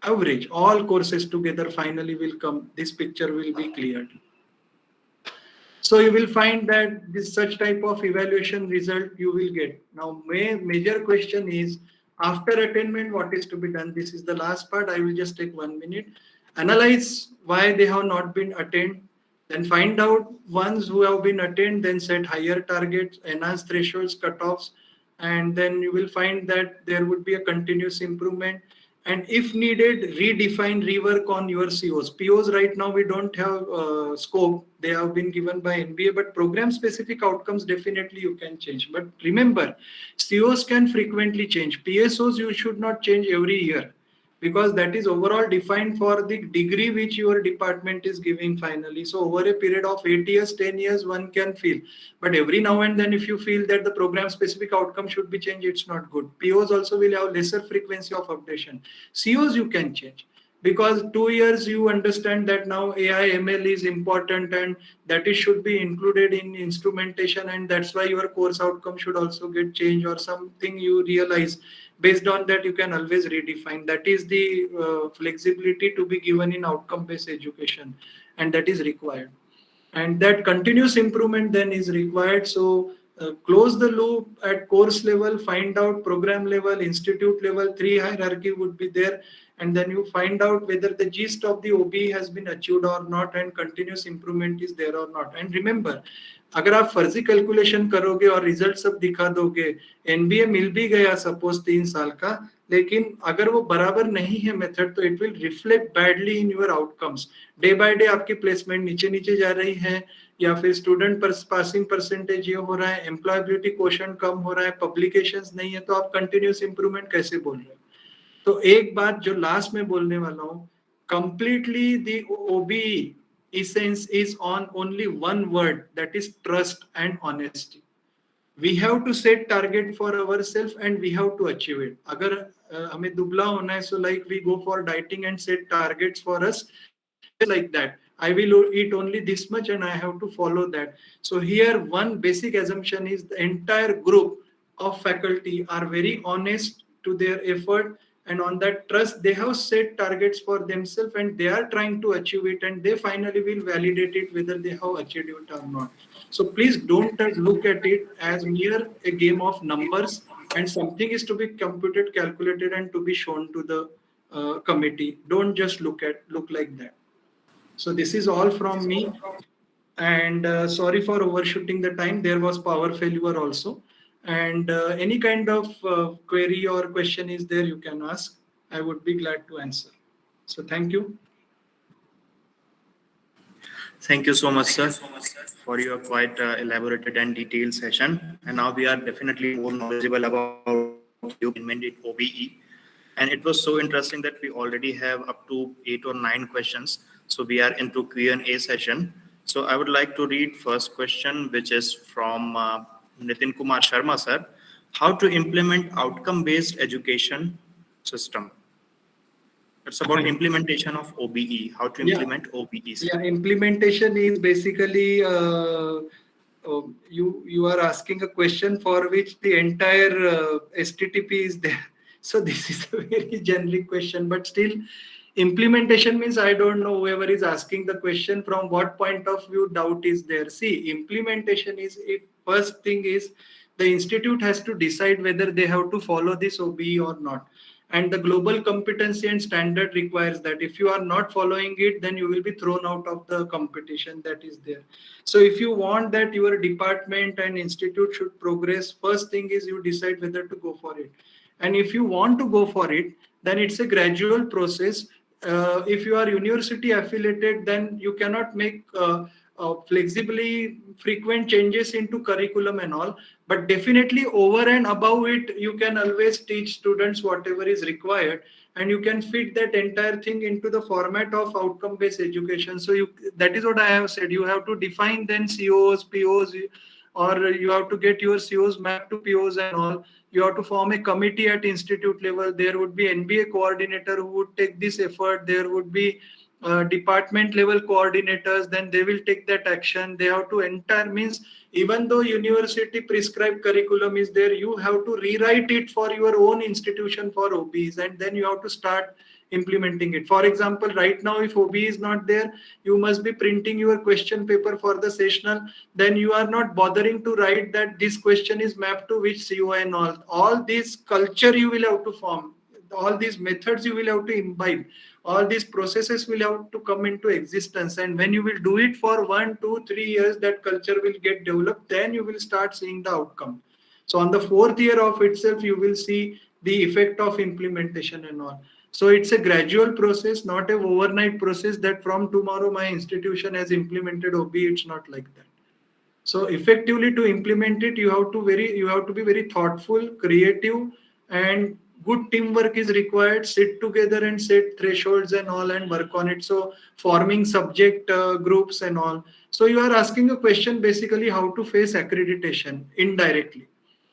Average, all courses together finally will come. This picture will be cleared. So you will find that this such type of evaluation result you will get. Now, major question is, after attainment, what is to be done? This is the last part. I will just take 1 minute. Analyze why they have not been attained. Then find out ones who have been attained, then set higher targets, enhance thresholds, cutoffs, and then you will find that there would be a continuous improvement. And if needed, redefine, rework on your COs. POs right now we don't have scope. They have been given by NBA, but program specific outcomes definitely you can change. But remember, COs can frequently change. PSOs you should not change every year, because that is overall defined for the degree which your department is giving finally. So over a period of 8 years, 10 years, one can feel. But every now and then, if you feel that the program specific outcome should be changed, it's not good. POs also will have lesser frequency of updation. COs you can change, because 2 years you understand that now AI ML is important and that it should be included in instrumentation, and that's why your course outcome should also get changed, or something you realize. Based on that, you can always redefine. That is the flexibility to be given in outcome based education, and that is required. And that continuous improvement then is required. So close the loop at course level, find out program level, institute level, 3 hierarchy would be there, and then you find out whether the gist of the OBE has been achieved or not, and continuous improvement is there or not. And remember, अगर आप फर्जी calculation करोगे और result सब दिखा दोगे, NBA मिल भी गया सपोज 3 साल का, लेकिन अगर वो बराबर नहीं है मेथड, तो it will reflect badly in your outcomes. Day by day आपकी प्लेसमेंट नीचे नीचे जा रही है, या फिर स्टूडेंट पासिंग परसेंटेज ये हो रहा है, एम्प्लॉयबिलिटी क्वोशंट कम हो रहा है, पब्लिकेशंस नहीं है, तो आप कंटिन्यूस इंप्रूवमेंट कैसे बोल रहे हो? तो एक बात जो लास्ट में बोलने वाला हूँ, completely the OBE essence is on only one word, that is trust and honesty. We have to set target for ourselves and we have to achieve it. अगर हमें दुबला होना है, so like we go for dieting and set targets for us, just like that. I will eat only this much and I have to follow that. So here one basic assumption is the entire group of faculty are very honest to their effort, and on that trust they have set targets for themselves and they are trying to achieve it, and they finally will validate it whether they have achieved it or not. So please don't look at it as mere a game of numbers and something is to be computed, calculated, and to be shown to the committee. Don't just look like that. So this is all from me, and sorry for overshooting the time. There was power failure also, and any kind of query or question is there, you can ask. I would be glad to answer. So thank you. Thank you so much, sir, for your quite elaborated and detailed session. And now we are definitely more knowledgeable about you in OBE. And it was so interesting that we already have up to 8 or 9 questions. So we are into Q&A session. So I would like to read first question, which is from Nitin Kumar Sharma, sir. How to implement outcome-based education system? It's about implementation of OBE. How to implement OBE? Yeah, implementation is basically you are asking a question for which the entire STTP is there. So this is a very generic question, but still implementation means I don't know whoever is asking the question from what point of view doubt is there. See, implementation is, first thing is the institute has to decide whether they have to follow this OBE or not. And the global competency and standard requires that if you are not following it, then you will be thrown out of the competition that is there. So if you want that your department and institute should progress, first thing is you decide whether to go for it. And if you want to go for it, then it's a gradual process. If you are university affiliated, then you cannot make flexibly frequent changes into curriculum and all, but definitely over and above it, you can always teach students whatever is required, and you can fit that entire thing into the format of outcome based education. So that is what I have said. You have to define then COs, POs, or you have to get your COs mapped to POs and all. You have to form a committee at institute level. There would be NBA coordinator who would take this effort. There would be department level coordinators, then they will take that action. They have to enter, means even though university prescribed curriculum is there, you have to rewrite it for your own institution for OBs, and then you have to start implementing it. For example, right now if OB is not there, you must be printing your question paper for the sessional, then you are not bothering to write that this question is mapped to which CO and all this culture you will have to form, all these methods you will have to imbibe, all these processes will have to come into existence, and when you will do it for 1, 2, 3 years, that culture will get developed, then you will start seeing the outcome. So on the 4th year of itself, you will see the effect of implementation and all. So it's a gradual process, not a overnight process that from tomorrow my institution has implemented OB. It's not like that. So effectively to implement it, you have to be very thoughtful, creative, and good teamwork is required. Sit together and set thresholds and all and work on it. So forming subject groups and all. So you are asking a question basically how to face accreditation indirectly.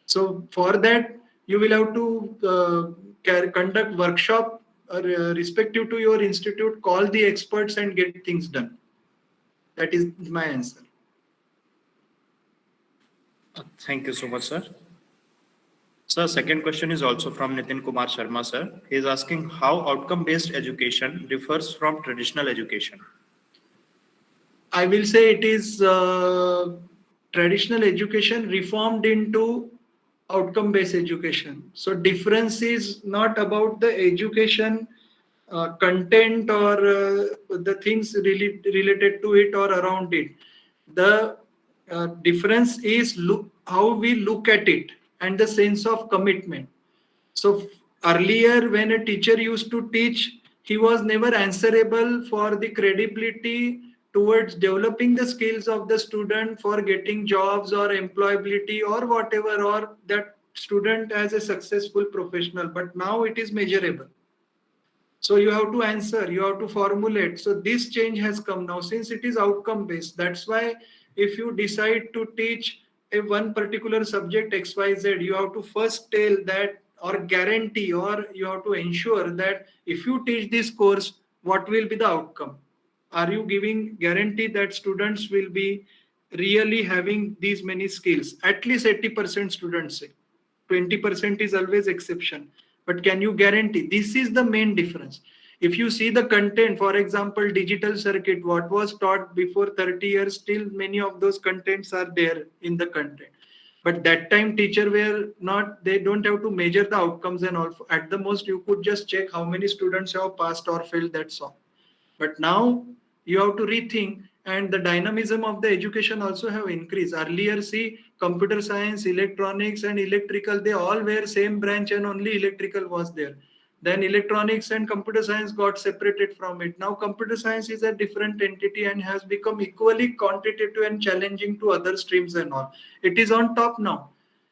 So for that, you will have to conduct workshop respective to your institute, call the experts and get things done. That is my answer. Thank you so much, sir. Sir, second question is also from Nitin Kumar Sharma, sir. He is asking how outcome-based education differs from traditional education. I will say it is traditional education reformed into outcome-based education. So difference is not about the education content or the things really related to it or around it. The difference is how we look at it and the sense of commitment. So earlier, when a teacher used to teach, he was never answerable for the credibility towards developing the skills of the student for getting jobs or employability or whatever, or that student as a successful professional. But now it is measurable. So you have to answer, you have to formulate. So this change has come now since it is outcome based. That's why if you decide to teach a one particular subject XYZ, you have to first tell that or guarantee, or you have to ensure that if you teach this course, what will be the outcome? Are you giving guarantee that students will be really having these many skills? At least 80% students say. 20% is always exception. But can you guarantee? This is the main difference. If you see the content, for example, digital circuit, what was taught before 30 years, still many of those contents are there in the content. But that time teacher were not, they don't have to measure the outcomes and all. At the most, you could just check how many students have passed or failed, that's all. But now you have to rethink, and the dynamism of the education also have increased. Earlier, see, computer science, electronics and electrical, they all were same branch and only electrical was there. Then electronics and computer science got separated from it. Now computer science is a different entity and has become equally quantitative and challenging to other streams and all. It is on top now.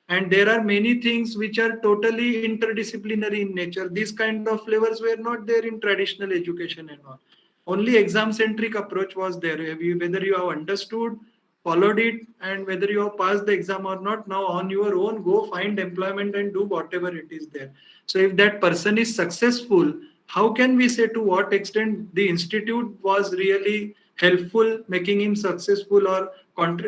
And there are many things which are totally interdisciplinary in nature. These kind of flavors were not there in traditional education and all. Only exam centric approach was there. Whether you have understood, followed it, and whether you have passed the exam or not, now on your own, go find employment and do whatever it is there. So if that person is successful, how can we say to what extent the institute was really helpful, making him successful or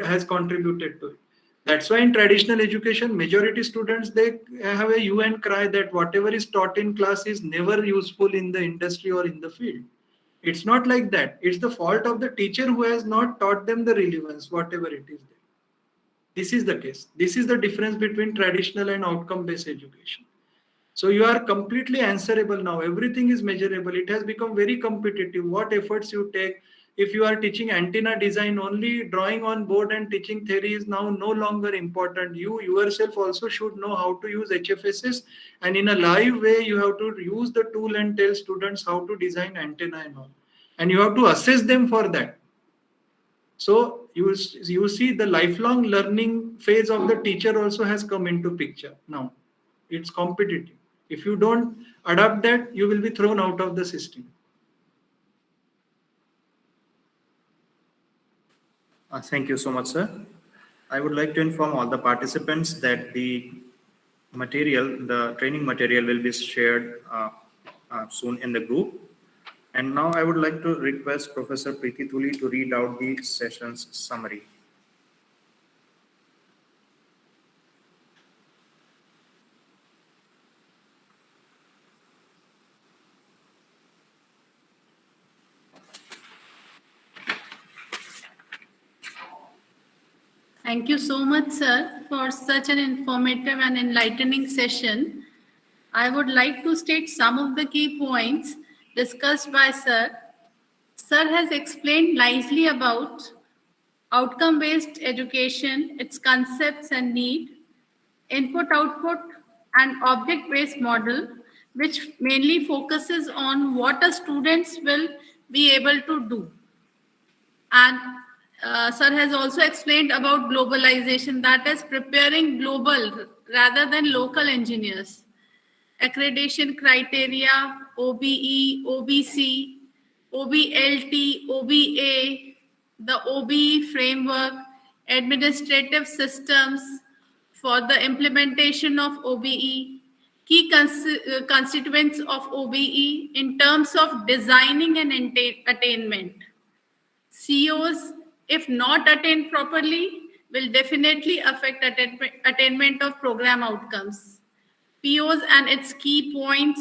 has contributed to it? That's why in traditional education, majority students, they have a hue and cry that whatever is taught in class is never useful in the industry or in the field. It's not like that. It's the fault of the teacher who has not taught them the relevance, whatever it is there. This is the case. This is the difference between traditional and outcome-based education. So you are completely answerable now. Everything is measurable. It has become very competitive. What efforts you take. If you are teaching antenna design, only drawing on board and teaching theory is now no longer important. You yourself also should know how to use HFSS, and in a live way, you have to use the tool and tell students how to design antenna and all. And you have to assess them for that. So you see the lifelong learning phase of the teacher also has come into picture now. It's competitive. If you don't adapt that, you will be thrown out of the system. Thank you so much, sir. I would like to inform all the participants that the training material will be shared soon in the group. And now I would like to request Professor Preeti Tuli to read out the session's summary. Thank you so much, sir, for such an informative and enlightening session. I would like to state some of the key points discussed by sir. Sir has explained nicely about outcome-based education, its concepts and need, input-output and object-based model, which mainly focuses on what a students will be able to do. And sir has also explained about globalization, that is preparing global rather than local engineers. Accreditation criteria, OBE, OBC, OBLT, OBA, the OBE framework, administrative systems for the implementation of OBE, key constituents of OBE in terms of designing and attainment. COs, if not attained properly, will definitely affect attainment of program outcomes. POs and its key points,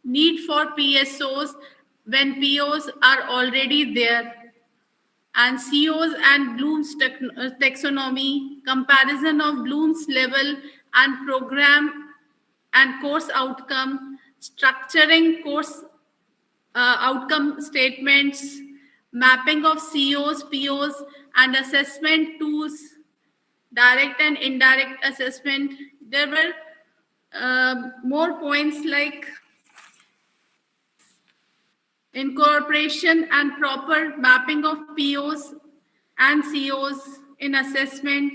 need for PSOs when POs are already there, and COs and Bloom's taxonomy, comparison of Bloom's level and program and course outcome, structuring course outcome statements, mapping of COs, POs, and assessment tools, direct and indirect assessment. There were more points like incorporation and proper mapping of POs and COs in assessment,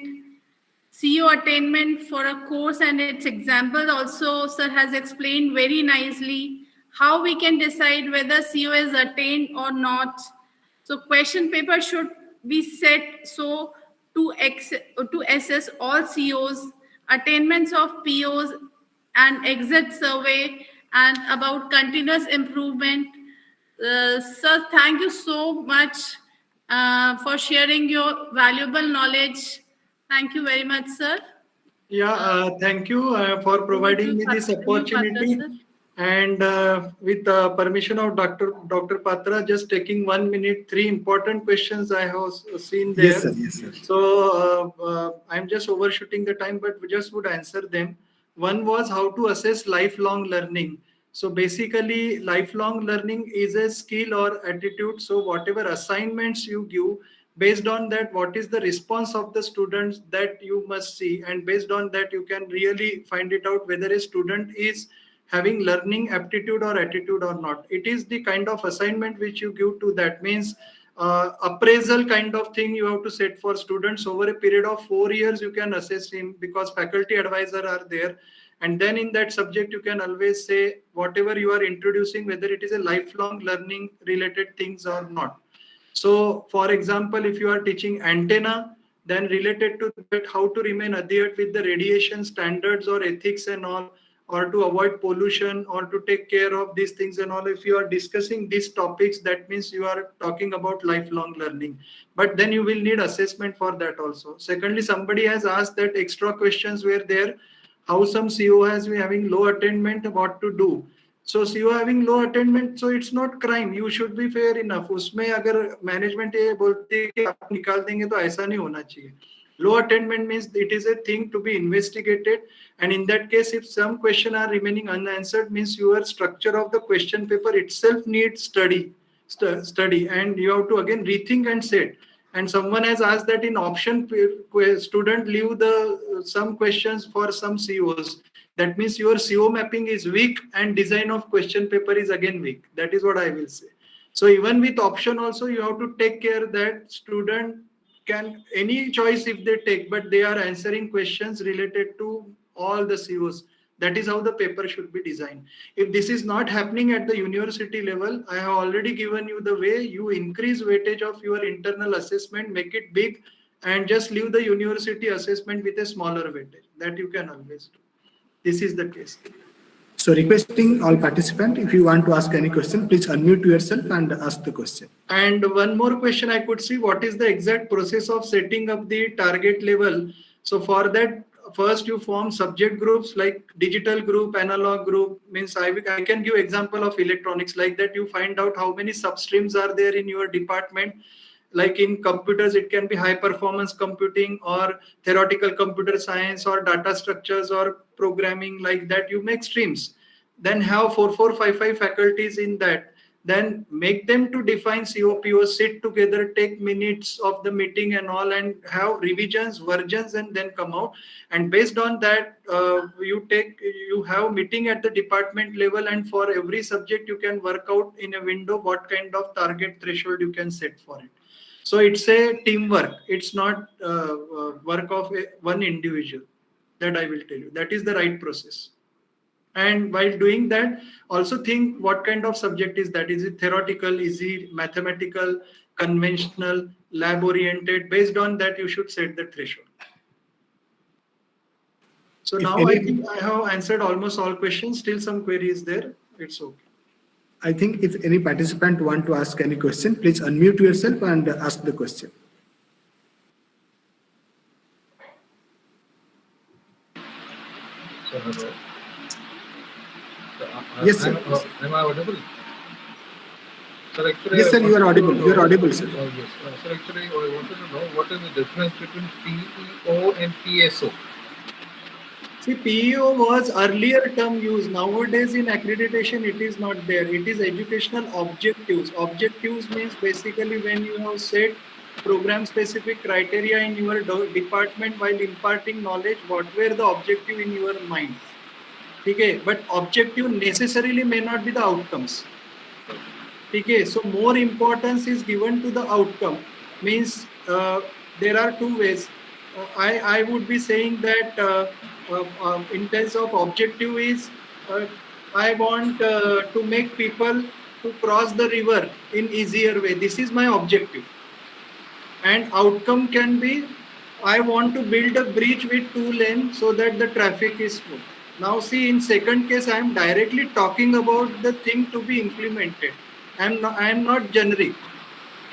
CO attainment for a course and its example. Also, sir has explained very nicely how we can decide whether CO is attained or not. So question paper should be set so to assess all COs, attainments of POs and exit survey, and about continuous improvement. Sir, thank you so much for sharing your valuable knowledge. Thank you very much, sir. Yeah, thank you for providing me this opportunity. And with permission of Dr. Patra, just taking 1 minute, 3 important questions I have seen there. Yes, sir. Yes, sir. So I'm just overshooting the time, but we just would answer them. One was how to assess lifelong learning. So basically, lifelong learning is a skill or attitude. So whatever assignments you give, based on that, what is the response of the students that you must see, and based on that, you can really find it out whether a student is having learning aptitude or attitude or not. It is the kind of assignment which you give to that. Means appraisal kind of thing you have to set for students over a period of 4 years. You can assess him because faculty advisor are there, and then in that subject you can always say whatever you are introducing, whether it is a lifelong learning related things or not. So for example, if you are teaching antenna, then related to that, how to remain adhered with the radiation standards or ethics and all, or to avoid pollution, or to take care of these things and all. If you are discussing these topics, that means you are talking about lifelong learning. But then you will need assessment for that also. Secondly, somebody has asked that extra questions were there. How some CO has been having low attainment, what to do? So CO having low attainment, so it's not crime. You should be fair enough. उसमें अगर management ये बोलती है कि आप निकाल देंगे तो ऐसा नहीं होना चाहिए. Low attainment means it is a thing to be investigated, and in that case, if some question are remaining unanswered, means your structure of the question paper itself needs study, and you have to again rethink and set. And someone has asked that in option student leave some questions for some COs. That means your CO mapping is weak and design of question paper is again weak. That is what I will say. So even with option also, you have to take care that student can any choice if they take, but they are answering questions related to all the COs. That is how the paper should be designed. If this is not happening at the university level, I have already given you the way. You increase weightage of your internal assessment, make it big, and just leave the university assessment with a smaller weightage. That you can always do. This is the case. So requesting all participants, if you want to ask any question, please unmute yourself and ask the question. And one more question I could see, what is the exact process of setting up the target level? So for that, first you form subject groups like digital group, analog group, means I can give example of electronics like that. You find out how many substreams are there in your department. Like in computers, it can be high performance computing or theoretical computer science or data structures or programming, like that. You make streams, then have 4, 4, 5 faculties in that, then make them to define COPO, sit together, take minutes of the meeting and all, and have revisions, versions, and then come out. And based on that, you have meeting at the department level, and for every subject you can work out in a window what kind of target threshold you can set for it. So it's a teamwork. It's not work of one individual. That I will tell you. That is the right process. And while doing that, also think what kind of subject is that. Is it theoretical? Is it mathematical, conventional, lab oriented? Based on that, you should set the threshold. So now I think I have answered almost all questions. Still some queries there. It's okay. I think if any participant want to ask any question, please unmute yourself and ask the question. Yes, sir. Am I audible? Sir, actually, yes, sir, you are audible. You are audible, sir. Oh, yes. Sir, actually, I wanted to know what is the difference between PEO and PSO? See, PEO was earlier term used. Nowadays in accreditation, it is not there. It is educational objectives. Objectives means basically when you have set program specific criteria in your department while imparting knowledge, what were the objective in your mind? Okay, but objective necessarily may not be the outcomes. Okay, so more importance is given to the outcome. Means there are two ways. I would be saying that in terms of objective is I want to make people to cross the river in easier way. This is my objective. And outcome can be I want to build a bridge with 2 lanes so that the traffic is smooth. Now see, in second case, I am directly talking about the thing to be implemented. I am not generic.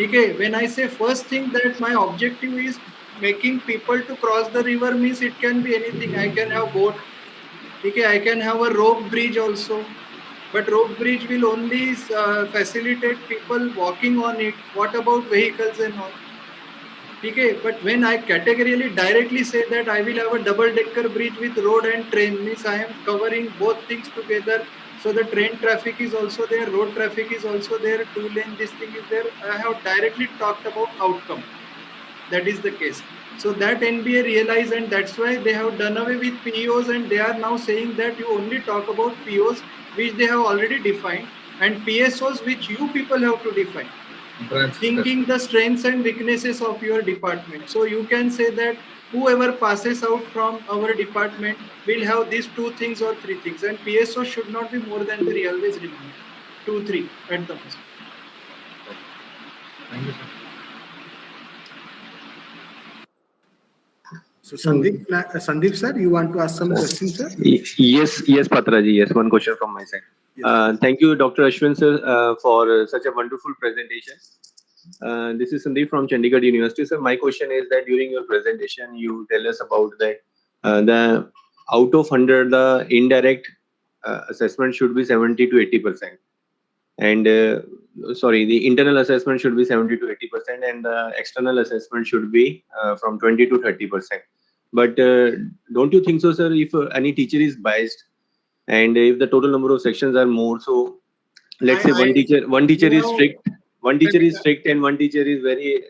Okay, when I say first thing that my objective is making people to cross the river, means it can be anything. I can have boat. Okay, I can have a rope bridge also. But rope bridge will only facilitate people walking on it. What about vehicles and all? Okay, but when I categorically directly say that I will have a double-decker bridge with road and train, means I am covering both things together. So the train traffic is also there, road traffic is also there, 2 lane, this thing is there. I have directly talked about outcome. That is the case. So that NBA realized, and that's why they have done away with POs, and they are now saying that you only talk about POs which they have already defined, and PSOs which you people have to define. Thinking the strengths and weaknesses of your department. So you can say that whoever passes out from our department will have these 2 things or 3 things, and PSO should not be more than 3. Always remember 2, 3 at the most. Thank you, sir. So Sandeep sir, you want to ask some questions, sir? Yes, Patraji. Yes, one question from my side. Yes. Thank you, Dr. Ashwin sir, for such a wonderful presentation. This is Sandeep from Chandigarh University. Sir, my question is that during your presentation, you tell us about the out of 100, the indirect assessment should be 70 to 80%. And the internal assessment should be 70 to 80%, and the external assessment should be from 20 to 30%. But don't you think so, sir, if any teacher is biased and if the total number of sections are more, so let's say one teacher is strict, and one teacher is very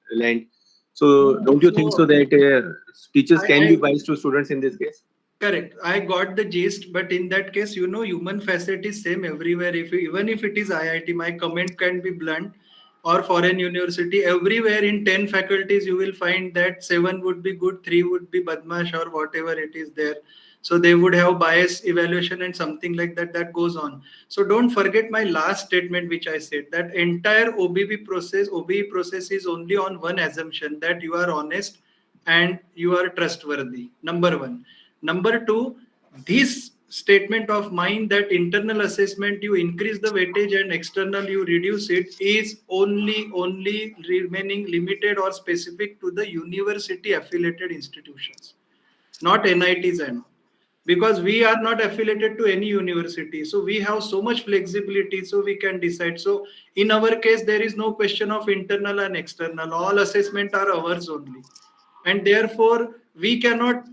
reliant. So don't you think so that teachers can be biased to students in this case? Correct. I got the gist, but in that case, human facet is same everywhere. Even if it is IIT, my comment can be blunt. or foreign university, everywhere in 10 faculties, you will find that 7 would be good, 3 would be badmash or whatever it is there. So they would have bias evaluation and something like that, that goes on. So don't forget my last statement, which I said, that entire OBE process is only on one assumption, that you are honest and you are trustworthy. Number one. Number two, this statement of mine that internal assessment you increase the weightage and external you reduce it is only remaining limited or specific to the university affiliated institutions, not NITs and all. Because we are not affiliated to any university, so we have so much flexibility, so we can decide. So in our case, there is no question of internal and external, all assessment are ours only, and therefore we cannot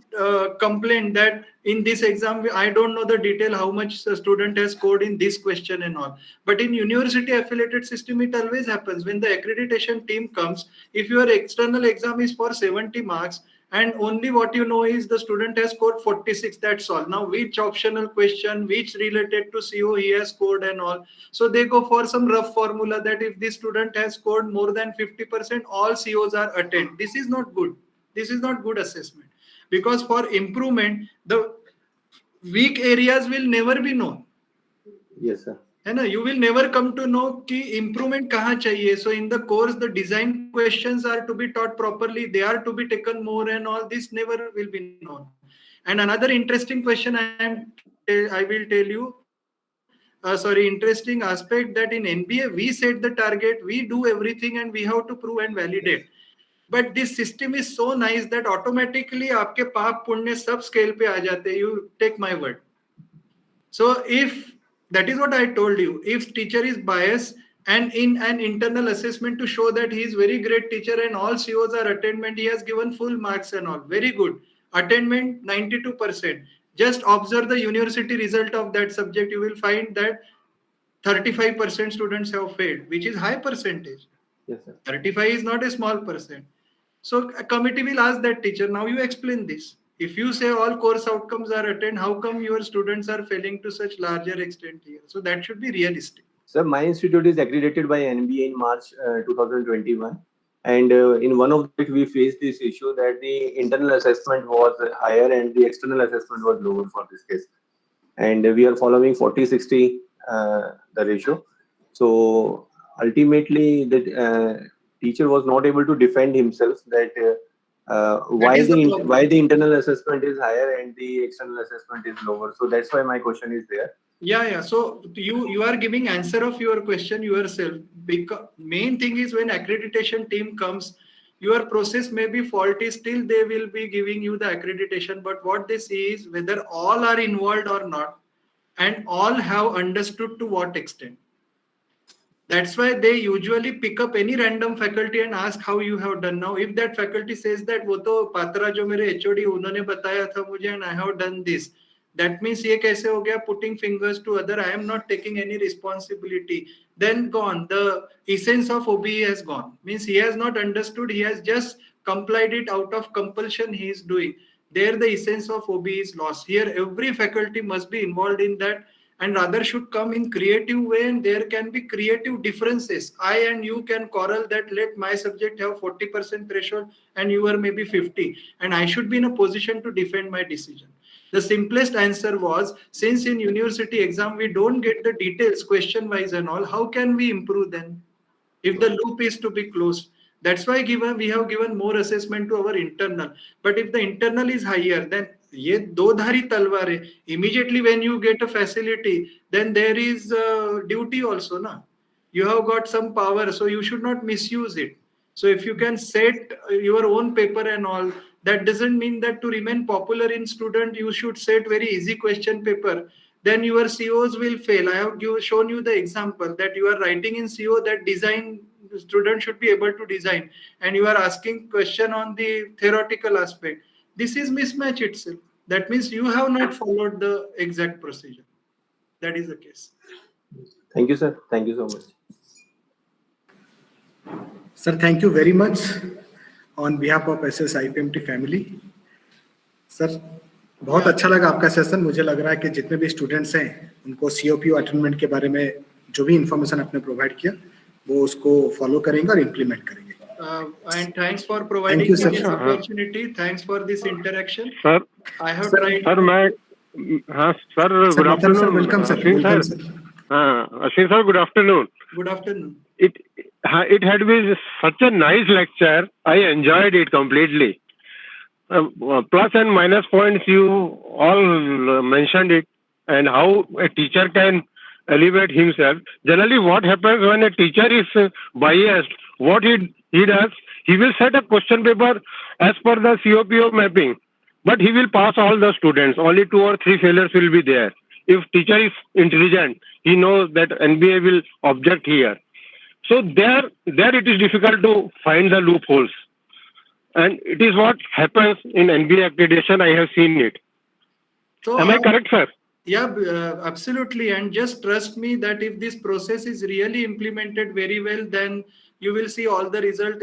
complain that in this exam I don't know the detail how much the student has scored in this question and all. But in university affiliated system, it always happens when the accreditation team comes, if your external exam is for 70 marks and only what you know is the student has scored 46, that's all. Now which optional question, which related to CO he has scored and all, so they go for some rough formula that if this student has scored more than 50%, all COs are attained. This is not good. This is not good assessment, because for improvement the weak areas will never be known. Yes, sir. है ना, you will never come to know कि improvement कहाँ चाहिए. So in the course the design questions are to be taught properly, they are to be taken more, and all this never will be known. And another interesting question I will tell you, interesting aspect, that in NBA we set the target, we do everything, and we have to prove and validate. But this system is so nice that automatically आपके पाप पुण्य सब scale पे आ जाते. You take my word. So if that is what I told you, if teacher is biased and in an internal assessment to show that he is very great teacher and all COs are attainment, he has given full marks and all, very good. Attainment 92%. Just observe the university result of that subject. You will find that 35% students have failed, which is high percentage. Yes, sir. 35 is not a small percent. So a committee will ask that teacher, now you explain this. If you say all course outcomes are attained, how come your students are failing to such larger extent here? So that should be realistic. Sir, my institute is accredited by NBA in March 2021. And in one of it, we faced this issue that the internal assessment was higher and the external assessment was lower for this case. And we are following 40-60, the ratio. So ultimately, the teacher was not able to defend himself that why the internal assessment is higher and the external assessment is lower. So that's why my question is there. Yeah. So you are giving answer of your question yourself. Because main thing is when accreditation team comes, your process may be faulty, still they will be giving you the accreditation. But what they see is whether all are involved or not, and all have understood to what extent. That's why they usually pick up any random faculty and ask how you have done. Now, if that faculty says that वो तो पात्रा जो मेरे HOD उन्होंने बताया था मुझे and I have done this, that means ये कैसे हो गया, putting fingers to other, I am not taking any responsibility. Then gone, the essence of OBE has gone. Means he has not understood, he has just complied it out of compulsion he is doing. There the essence of OBE is lost. Here every faculty must be involved in that, and rather should come in creative way, and there can be creative differences. I and you can quarrel that let my subject have 40% threshold and you are maybe 50, and I should be in a position to defend my decision. The simplest answer was, since in university exam we don't get the details question wise and all, how can we improve then if the loop is to be closed? That's why we have given more assessment to our internal. But if the internal is higher, then ये दो धारी तलवार है. Immediately when you get a facility, then there is duty also, na. You have got some power, so you should not misuse it. So if you can set your own paper and all, that doesn't mean that to remain popular in student, you should set very easy question paper. Then your COs will fail. I have shown you the example that you are writing in CO that design student should be able to design, and you are asking question on the theoretical aspect. This is mismatch itself. That means you have not followed the exact procedure. That is the case. Thank you, sir. Thank you so much. Sir, thank you very much on behalf of SS IPMT family. Sir बहुत अच्छा लगा आपका session. मुझे लग रहा है कि जितने भी स्टूडेंट्स हैं उनको COPU अटेनमेंट के बारे में जो भी इंफॉर्मेशन आपने प्रोवाइड किया वो उसको फॉलो करेंगे और इम्प्लीमेंट करेंगे. And thanks for providing you, me sir. this opportunity. Thanks for this interaction. Sir I have Sir, tried. Sir मैं हाँ sir Sir, good Mathur sir, afternoon welcome sir. Ashwin Welcome sir sir. हाँ Ashwin sir good afternoon Good afternoon. it had been such a nice lecture. I enjoyed it completely. Plus and minus points you all mentioned it, and how a teacher can elevate himself. Generally, what happens when a teacher is biased, what he does, he will set a question paper as per the COPO mapping, but he will pass all the students. Only 2 or 3 failures will be there. If teacher is intelligent, he knows that NBA will object here. So there it is difficult to find the loopholes. And it is what happens in NBA accreditation. I have seen it. So, Am I correct, sir? Yeah, absolutely. And just trust me that if this process is really implemented very well, then you will see all the result.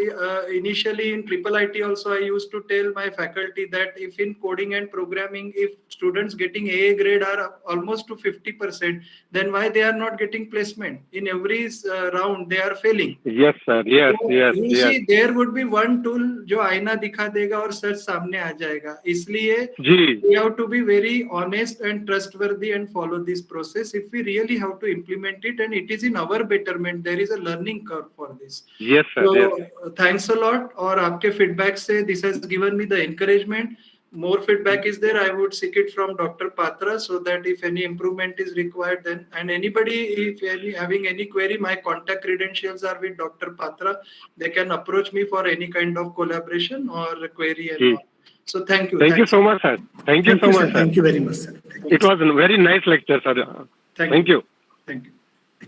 Initially in Triple IT also, I used to tell my faculty that if in coding and programming, if students getting AA grade are almost to 50%, then why they are not getting placement? In every round, they are failing. Yes, sir. Yes, So, yes, you yes. see, there would be one tool जो आईना दिखा देगा और सच सामने आ जाएगा. इसलिए जी. we have to be very honest and trustworthy and follow this process if we really have to implement it, and it is in our betterment. There is a learning curve for this. Yes, sir. So Yes. thanks a lot. और आपके feedback से this has given me the encouragement. More feedback is there, I would seek it from Dr. Patra, so that if any improvement is required, then, and anybody if having any query, my contact credentials are with Dr. Patra. They can approach me for any kind of collaboration or query and all. So thank you. Thank you so much, sir. Thank you so much, sir. Thank you very much, sir. Thank you. It was a very nice lecture, sir. Thank you. Thank you.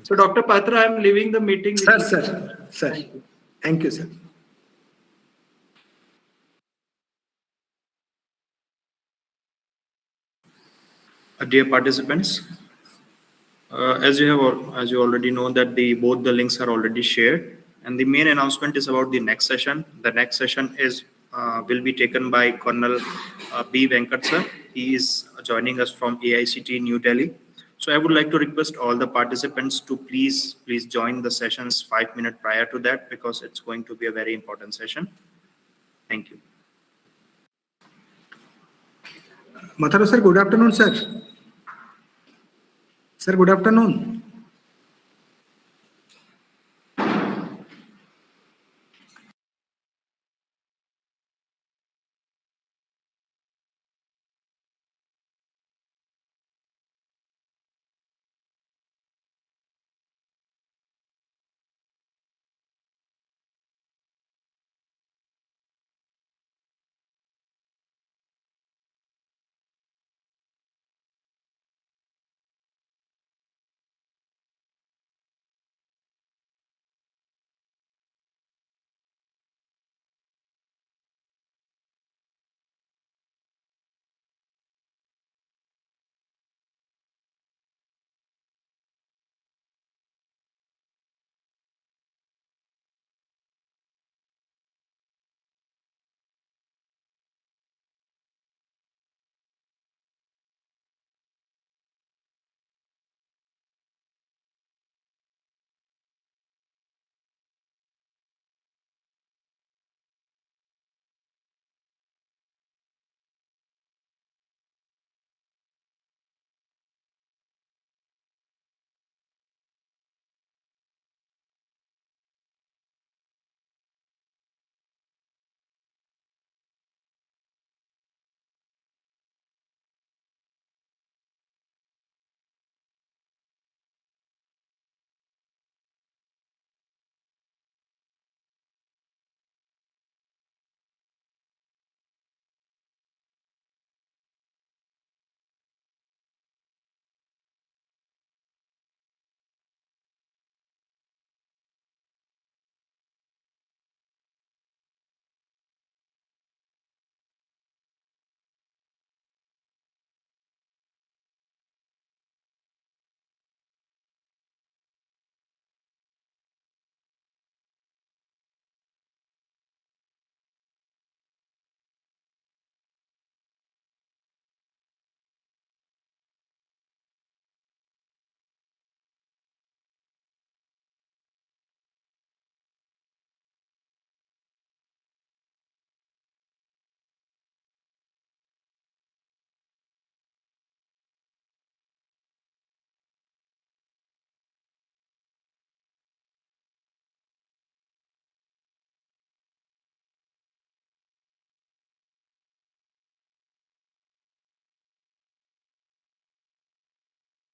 So Dr. Patra, I am leaving the meeting. Sir. Thank you, sir. Dear participants, as you already know that both the links are already shared, and the main announcement is about the next session. The next session is will be taken by Colonel B. Venkat sir. He is joining us from AICTE New Delhi. So I would like to request all the participants to please join the sessions 5 minutes prior to that, because it's going to be a very important session. Thank you. Matharu sir, good afternoon, sir. Sir, good afternoon.